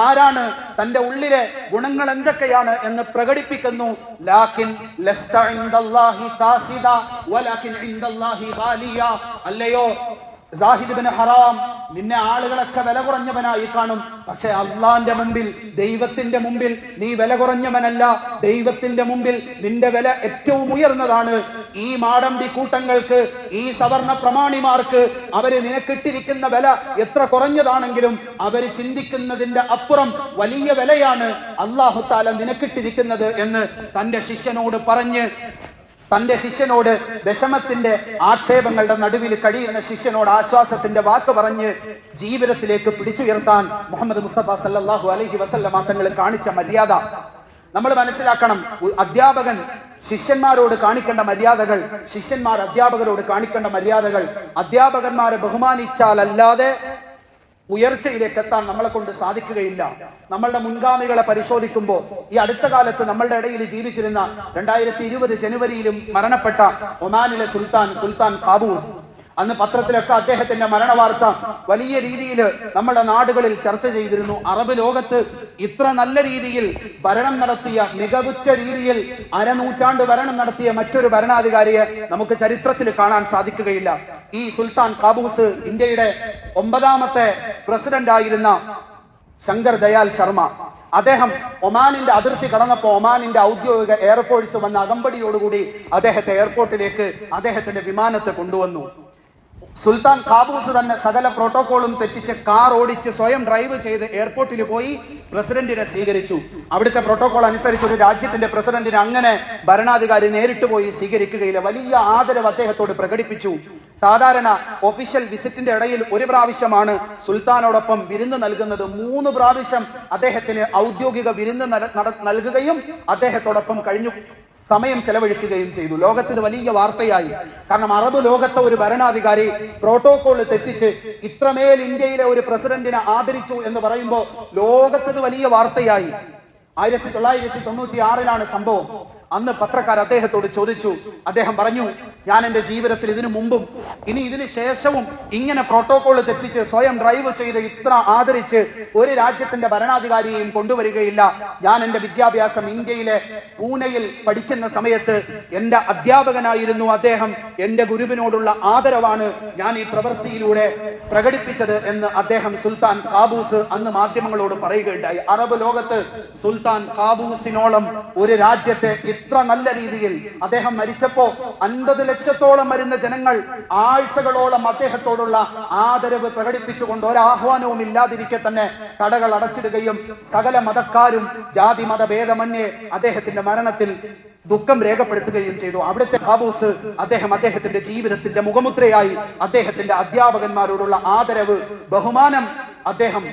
ആരാണ്, തന്റെ ഉള്ളിലെ ഗുണങ്ങൾ എന്തൊക്കെയാണ് എന്ന് പ്രകടിപ്പിക്കുന്നു. ലാകിൻ ലസ്ത ഇൻദല്ലാഹി കാസിദ വലാകിൻ ഇൻദല്ലാഹി ഖാലിയ, അല്ലയോ സാഹിദ് ഇബ്നു ഹറാം, നിന്നെ ആളുകളൊക്കെ വില കുറഞ്ഞവനായി കാണും, പക്ഷെ അള്ളാന്റെ മുമ്പിൽ, ദൈവത്തിന്റെ മുമ്പിൽ നീ വില കുറഞ്ഞവനല്ല. ദൈവത്തിന്റെ മുമ്പിൽ നിന്റെ വില ഏറ്റവും ഉയർന്നതാണ്. ഈ മാടമ്പി കൂട്ടങ്ങൾക്ക്, ഈ സവർണ പ്രമാണിമാർക്ക് അവര് നിനക്കിട്ടിരിക്കുന്ന വില എത്ര കുറഞ്ഞതാണെങ്കിലും അവര് ചിന്തിക്കുന്നതിന്റെ അപ്പുറം വലിയ വിലയാണ് അല്ലാഹു തആല നിനക്കിട്ടിരിക്കുന്നത് എന്ന് തന്റെ ശിഷ്യനോട് പറഞ്ഞ് തന്റെ ശിഷ്യനോട് വിഷമത്തിന്റെ ആക്ഷേപങ്ങളുടെ നടുവിൽ കഴിയുന്ന ശിഷ്യനോട് ആശ്വാസത്തിന്റെ വാക്ക് പറഞ്ഞ് ജീവിതത്തിലേക്ക് പിടിച്ചുയർത്താൻ മുഹമ്മദ് മുസ്തഫ സല്ലല്ലാഹു അലൈഹി വസല്ലമ തങ്ങൾ കാണിച്ച മര്യാദ നമ്മൾ മനസ്സിലാക്കണം. അധ്യാപകൻ ശിഷ്യന്മാരോട് കാണിക്കേണ്ട മര്യാദകൾ, ശിഷ്യന്മാർ അധ്യാപകരോട് കാണിക്കേണ്ട മര്യാദകൾ, അധ്യാപകന്മാരെ ബഹുമാനിച്ചാലല്ലാതെ ഉയർച്ചയിലേക്ക് എത്താൻ നമ്മളെ കൊണ്ട് സാധിക്കുകയില്ല. നമ്മളുടെ മുൻഗാമികളെ പരിശോധിക്കുമ്പോൾ ഈ അടുത്ത കാലത്ത് നമ്മളുടെ ഇടയിൽ ജീവിച്ചിരുന്ന 2020 ജനുവരിയിലും മരണപ്പെട്ട ഒമാനിലെ സുൽത്താൻ ഖാബൂസ്, അന്ന് പത്രത്തിലൊക്കെ അദ്ദേഹത്തിന്റെ മരണ വാർത്ത വലിയ രീതിയിൽ നമ്മുടെ നാടുകളിൽ ചർച്ച ചെയ്തിരുന്നു. അറബ് ലോകത്ത് ഇത്ര നല്ല രീതിയിൽ ഭരണം നടത്തിയ, മികവുറ്റ രീതിയിൽ അരനൂറ്റാണ്ട് ഭരണം നടത്തിയ മറ്റൊരു ഭരണാധികാരിയെ നമുക്ക് ചരിത്രത്തിൽ കാണാൻ സാധിക്കുകയില്ല. ഈ സുൽത്താൻ ഖാബൂസ് ഇന്ത്യയുടെ 9ാമത്തെ പ്രസിഡന്റ് ആയിരുന്ന ശങ്കർ ദയാൽ ശർമ്മ. അദ്ദേഹം ഒമാനിന്റെ അതിർത്തി കടന്നപ്പോൾ ഒമാനിന്റെ ഔദ്യോഗിക എയർഫോഴ്സ് വന്ന അകമ്പടിയോടുകൂടി അദ്ദേഹത്തെ എയർപോർട്ടിലേക്ക് അദ്ദേഹത്തിന്റെ വിമാനത്തെ കൊണ്ടുവന്നു. സുൽത്താൻ ഖാബൂസ് തന്നെ സകല പ്രോട്ടോകോളും തെറ്റിച്ച് കാർ ഓടിച്ച് സ്വയം ഡ്രൈവ് ചെയ്ത് എയർപോർട്ടിൽ പോയി പ്രസിഡന്റിനെ സ്വീകരിച്ചു. അവിടുത്തെ പ്രോട്ടോകോൾ അനുസരിച്ച് ഒരു രാജ്യത്തിന്റെ പ്രസിഡന്റിനെ അങ്ങനെ ഭരണാധികാരി നേരിട്ട് പോയി സ്വീകരിക്കുകയില്ല. വലിയ ആദരവ് അദ്ദേഹത്തോട് പ്രകടിപ്പിച്ചു. സാധാരണ ഒഫീഷ്യൽ വിസിറ്റിന്റെ ഇടയിൽ ഒരു പ്രാവശ്യമാണ് സുൽത്താനോടൊപ്പം വിരുന്ന് നൽകുന്നത്. 3 പ്രാവശ്യം അദ്ദേഹത്തിന് ഔദ്യോഗിക വിരുന്ന് നൽകുകയും അദ്ദേഹത്തോടൊപ്പം കഴിഞ്ഞു സമയം ചെലവഴിക്കുകയും ചെയ്തു. ലോകത്തിന് വലിയ വാർത്തയായി. കാരണം അറബ് ലോകത്തെ ഒരു ഭരണാധികാരി പ്രോട്ടോകോൾ തെറ്റിച്ച് ഇത്രമേൽ ഇന്ത്യയിലെ ഒരു പ്രസിഡന്റിനെ ആദരിച്ചു എന്ന് പറയുമ്പോൾ ലോകത്തിന് വലിയ വാർത്തയായി. 1996 സംഭവം. അന്ന് പത്രക്കാർ അദ്ദേഹത്തോട് ചോദിച്ചു. അദ്ദേഹം പറഞ്ഞു, ഞാൻ എൻ്റെ ജീവിതത്തിൽ ഇതിനു മുമ്പും ഇനി ഇതിന് ശേഷവും ഇങ്ങനെ പ്രോട്ടോകോൾ തെറ്റിച്ച് സ്വയം ഡ്രൈവ് ചെയ്ത് ഇത്ര ആദരിച്ച് ഒരു രാജ്യത്തിന്റെ ഭരണാധികാരിയെയും കൊണ്ടുവരികയില്ല. ഞാൻ എൻ്റെ വിദ്യാഭ്യാസം ഇന്ത്യയിലെ പൂനെയിൽ പഠിക്കുന്ന സമയത്ത് എൻ്റെ അധ്യാപകനായിരുന്നു അദ്ദേഹം. എൻ്റെ ഗുരുവിനോടുള്ള ആദരവാണ് ഞാൻ ഈ പ്രവൃത്തിയിലൂടെ പ്രകടിപ്പിച്ചത് എന്ന് അദ്ദേഹം സുൽത്താൻ ഖാബൂസ് അന്ന് മാധ്യമങ്ങളോട് പറയുകയുണ്ടായി. അറബ് ലോകത്ത് സുൽത്താൻ ഖാബൂസിനോളം ഒരു രാജ്യത്തെ ഇത്ര നല്ല രീതിയിൽ അദ്ദേഹം മരിച്ചപ്പോ 50 ലക്ഷത്തോളം വരുന്ന ജനങ്ങൾ ആഴ്ചകളോളം അദ്ദേഹത്തോടുള്ള ആദരവ് പ്രകടിപ്പിച്ചുകൊണ്ട് ഒരാഹ്വാനവും ഇല്ലാതിരിക്കെ തന്നെ കടകൾ അടച്ചിടുകയും സകല മതക്കാരും ജാതി മതഭേദമന്യേ അദ്ദേഹത്തിന്റെ മരണത്തിൽ ദുഃഖം രേഖപ്പെടുത്തുകയും ചെയ്തു. അവിടുത്തെ ഖാബൂസ് അദ്ദേഹത്തിന്റെ ജീവിതത്തിന്റെ മുഖമുദ്രയായി അദ്ദേഹത്തിന്റെ അധ്യാപകന്മാരോടുള്ള ആദരവ്, ബഹുമാനം അദ്ദേഹം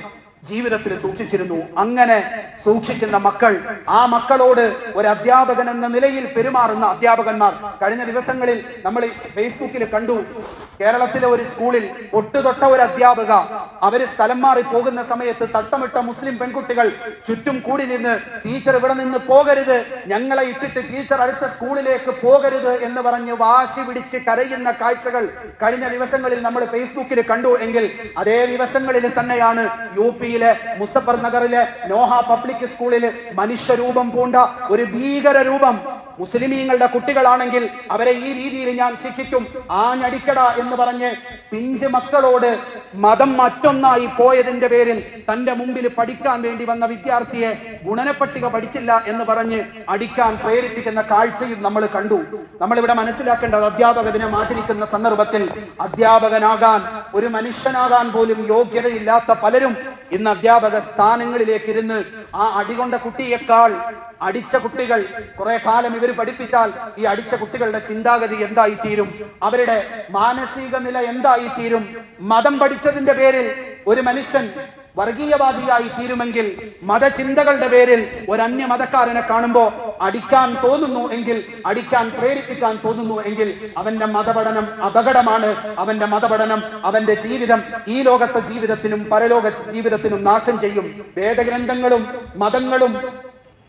ജീവിതത്തിൽ സൂക്ഷിച്ചിരുന്നു. അങ്ങനെ സൂക്ഷിക്കുന്ന മക്കൾ, ആ മക്കളോട് ഒരു അധ്യാപകൻ എന്ന നിലയിൽ പെരുമാറുന്ന അധ്യാപകന്മാർ. കഴിഞ്ഞ ദിവസങ്ങളിൽ നമ്മൾ ഫേസ്ബുക്കിൽ കണ്ടു, കേരളത്തിലെ ഒരു സ്കൂളിൽ ഒട്ടുതൊട്ട ഒരു അധ്യാപക അവര് സ്ഥലം മാറി പോകുന്ന സമയത്ത് തട്ടമിട്ട മുസ്ലിം പെൺകുട്ടികൾ ചുറ്റും കൂടി നിന്ന്, ടീച്ചർ ഇവിടെ നിന്ന് പോകരുത്, ഞങ്ങളെ ഇട്ടിട്ട് ടീച്ചർ അടുത്ത സ്കൂളിലേക്ക് പോകരുത് എന്ന് പറഞ്ഞ് വാശി പിടിച്ച് കരയുന്ന കാഴ്ചകൾ കഴിഞ്ഞ ദിവസങ്ങളിൽ നമ്മൾ ഫേസ്ബുക്കിൽ കണ്ടു. എങ്കിൽ അതേ ദിവസങ്ങളിൽ തന്നെയാണ് യുപിയിലെ മുസഫർ നഗറിലെ നോഹ പബ്ലിക് സ്കൂളിൽ മനുഷ്യരൂപം പൂണ്ട ഒരു ഭീകര രൂപം, മുസ്ലിമീങ്ങളുടെ കുട്ടികളാണെങ്കിൽ അവരെ ഈ രീതിയിൽ ഞാൻ ശിക്ഷിക്കും, ആഞ്ഞടിക്കട എന്ന് പറഞ്ഞ് പിഞ്ച് മക്കളോട് മതം മറ്റൊന്നായി പോയതിന്റെ പേരിൽ തന്റെ മുമ്പിൽ പഠിക്കാൻ വേണ്ടി വന്ന വിദ്യാർത്ഥിയെ ഗുണനപ്പട്ടിക പഠിച്ചില്ല എന്ന് പറഞ്ഞ് അടിക്കാൻ പ്രേരിപ്പിക്കുന്ന കാഴ്ചയും നമ്മൾ കണ്ടു. നമ്മളിവിടെ മനസ്സിലാക്കേണ്ടത്, അധ്യാപക ദിനം ആചരിക്കുന്ന സന്ദർഭത്തിൽ അധ്യാപകനാകാൻ, ഒരു മനുഷ്യനാകാൻ പോലും യോഗ്യതയില്ലാത്ത പലരും ഇന്ന് അധ്യാപക സ്ഥാനങ്ങളിലേക്ക് ഇരുന്ന് ആ അടികൊണ്ട കുട്ടിയേക്കാൾ അടിച്ച കുട്ടികൾ കുറെ കാലം ഇവർ പഠിപ്പിച്ചാൽ ഈ അടിച്ച കുട്ടികളുടെ ചിന്താഗതി എന്തായിത്തീരും, അവരുടെ മാനസിക നില എന്തായിത്തീരും. മതം പഠിച്ചതിന്റെ പേരിൽ ഒരു മനുഷ്യൻ വർഗീയവാദിയായി തീരുമെങ്കിൽ, മതചിന്തകളുടെ പേരിൽ ഒരു അന്യ മതക്കാരനെ കാണുമ്പോൾ അടിക്കാൻ തോന്നുന്നു എങ്കിൽ, അടിക്കാൻ പ്രേരിപ്പിക്കാൻ തോന്നുന്നു എങ്കിൽ അവന്റെ മതപഠനം അപകടമാണ്. അവന്റെ മതപഠനം അവന്റെ ജീവിതം ഈ ലോകത്തെ ജീവിതത്തിനും പരലോക ജീവിതത്തിനും നാശം ചെയ്യും. വേദഗ്രന്ഥങ്ങളും മതങ്ങളും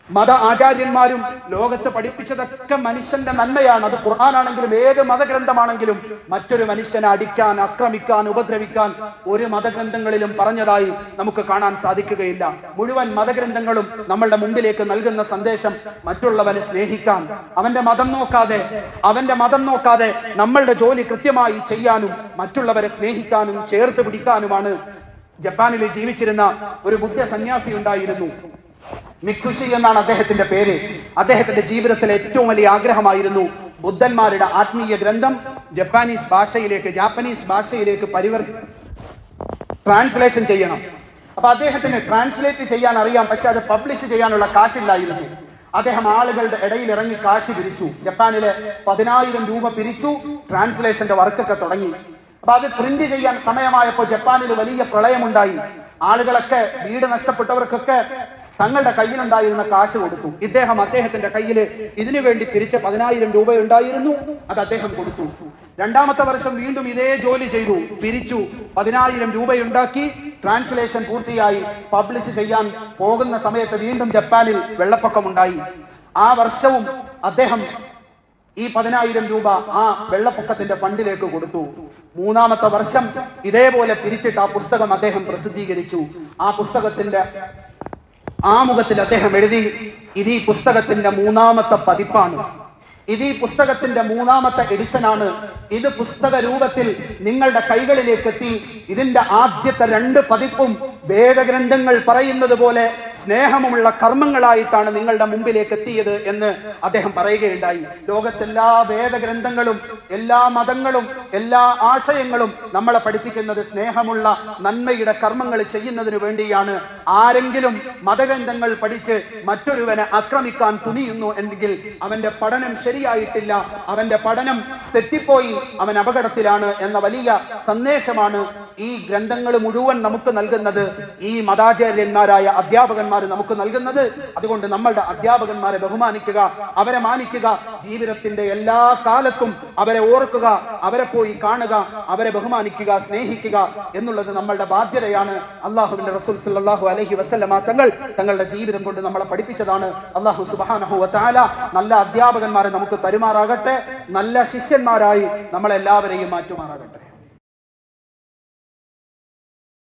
മത ആചാര്യന്മാരും ലോകത്ത് പഠിപ്പിച്ചതൊക്കെ മനുഷ്യന്റെ നന്മയാണ്. അത് ഖുർആനാണെങ്കിലും ഏത് മതഗ്രന്ഥമാണെങ്കിലും മറ്റൊരു മനുഷ്യനെ അടിക്കാൻ, ആക്രമിക്കാൻ, ഉപദ്രവിക്കാൻ ഒരു മതഗ്രന്ഥങ്ങളിലും പറഞ്ഞതായി നമുക്ക് കാണാൻ സാധിക്കുകയില്ല. മുഴുവൻ മതഗ്രന്ഥങ്ങളും നമ്മളുടെ മുമ്പിലേക്ക് നൽകുന്ന സന്ദേശം മറ്റുള്ളവനെ സ്നേഹിക്കാൻ, അവന്റെ മതം നോക്കാതെ നമ്മളുടെ ജോലി കൃത്യമായി ചെയ്യാനും മറ്റുള്ളവരെ സ്നേഹിക്കാനും ചേർത്ത് പിടിക്കാനുമാണ്. ജപ്പാനിൽ ജീവിച്ചിരുന്ന ഒരു ബുദ്ധ സന്യാസി ഉണ്ടായിരുന്നു, മിക്സുഷി എന്നാണ് അദ്ദേഹത്തിന്റെ പേര്. അദ്ദേഹത്തിന്റെ ജീവിതത്തിലെ ഏറ്റവും വലിയ ആഗ്രഹമായിരുന്നു ബുദ്ധന്മാരുടെ ആത്മീയ ഗ്രന്ഥം ജാപ്പനീസ് ഭാഷയിലേക്ക് ട്രാൻസ്ലേഷൻ ചെയ്യണം. അപ്പൊ അദ്ദേഹത്തിന് ട്രാൻസ്ലേറ്റ് ചെയ്യാൻ അറിയാം, പക്ഷെ അത് പബ്ലിഷ് ചെയ്യാനുള്ള കാശില്ലായിരുന്നു. അദ്ദേഹം ആളുകളുടെ ഇടയിൽ ഇറങ്ങി കാശ് പിരിച്ചു. ജപ്പാനിലെ 10,000 രൂപ പിരിച്ചു. ട്രാൻസ്ലേഷന്റെ വർക്കൊക്കെ തുടങ്ങി. അപ്പൊ അത് പ്രിന്റ് ചെയ്യാൻ സമയമായപ്പോൾ ജപ്പാനിൽ വലിയ പ്രളയമുണ്ടായി. ആളുകളൊക്കെ, വീട് നഷ്ടപ്പെട്ടവർക്കൊക്കെ തങ്ങളുടെ കയ്യിലുണ്ടായിരുന്ന കാശ് കൊടുത്തു. ഇദ്ദേഹം അദ്ദേഹത്തിന്റെ കയ്യിൽ ഇതിനു വേണ്ടി പിരിച്ച 10,000 രൂപ ഉണ്ടായിരുന്നു, അത് അദ്ദേഹം കൊടുത്തു. രണ്ടാമത്തെ വർഷം വീണ്ടും ഇതേ ജോലി ചെയ്തു, പിരിച്ചു, 10,000 രൂപയുണ്ടാക്കി. ട്രാൻസ്ലേഷൻ പൂർത്തിയായി. പബ്ലിഷ് ചെയ്യാൻ പോകുന്ന സമയത്ത് വീണ്ടും ജപ്പാനിൽ വെള്ളപ്പൊക്കമുണ്ടായി. ആ വർഷവും അദ്ദേഹം ഈ 10,000 രൂപ ആ വെള്ളപ്പൊക്കത്തിന്റെ ഫണ്ടിലേക്ക് കൊടുത്തു. മൂന്നാമത്തെ വർഷം ഇതേപോലെ പിരിച്ചിട്ട് ആ പുസ്തകം അദ്ദേഹം പ്രസിദ്ധീകരിച്ചു. ആ പുസ്തകത്തിന്റെ ആമുഖത്തിൽ അദ്ദേഹം എഴുതി, ഇത് ഈ പുസ്തകത്തിന്റെ 3ാമത്തെ പതിപ്പാണ്, ഇത് ഈ പുസ്തകത്തിന്റെ 3ാമത്തെ എഡിഷനാണ്. ഇത് പുസ്തക രൂപത്തിൽ നിങ്ങളുടെ കൈകളിലേക്ക് എത്തി. ഇതിന്റെ ആദ്യത്തെ 2 പതിപ്പും വേദഗ്രന്ഥങ്ങൾ പറയുന്നത് പോലെ സ്നേഹമുള്ള കർമ്മങ്ങളായിട്ടാണ് നിങ്ങളുടെ മുമ്പിലേക്ക് എത്തിയത് എന്ന് അദ്ദേഹം പറയുകയുണ്ടായി. ലോകത്തെല്ലാ വേദഗ്രന്ഥങ്ങളും എല്ലാ മതങ്ങളും എല്ലാ ആശയങ്ങളും നമ്മളെ പഠിപ്പിക്കുന്നത് സ്നേഹമുള്ള നന്മയുടെ കർമ്മങ്ങൾ ചെയ്യുന്നതിന് വേണ്ടിയാണ്. ആരെങ്കിലും മതഗ്രന്ഥങ്ങൾ പഠിച്ച് മറ്റൊരുവനെ ആക്രമിക്കാൻ തുനിയുന്നു എങ്കിൽ അവന്റെ പഠനം ശരിയായിട്ടില്ല, അവന്റെ പഠനം തെറ്റിപ്പോയി, അവൻ അപകടത്തിലാണ് എന്ന വലിയ സന്ദേശമാണ് ഈ ഗ്രന്ഥങ്ങൾ മുഴുവൻ നമുക്ക് നൽകുന്നത്, ഈ മതാചാര്യന്മാരായ അധ്യാപകന്മാർ നമുക്ക് നൽകുന്നത്. അതുകൊണ്ട് നമ്മളുടെ അധ്യാപകന്മാരെ ബഹുമാനിക്കുക, അവരെ മാനിക്കുക, ജീവിതത്തിന്റെ എല്ലാ കാലത്തും അവരെ ഓർക്കുക, അവരെ പോയി കാണുക, അവരെ ബഹുമാനിക്കുക, സ്നേഹിക്കുക എന്നുള്ളത് നമ്മളുടെ ബാധ്യതയാണ്. അല്ലാഹുവിന്റെ റസൂൽ സല്ലല്ലാഹു അലൈഹി വസല്ലമ തങ്ങളുടെ ജീവിതം കൊണ്ട് നമ്മളെ പഠിപ്പിച്ചതാണ്. അല്ലാഹു സുബ്ഹാനഹു വ തആല നല്ല അധ്യാപകന്മാരെ നമുക്ക് തരുമാറാകട്ടെ, നല്ല ശിഷ്യന്മാരായി നമ്മളെല്ലാവരെയും മാറ്റുമാറാകട്ടെ.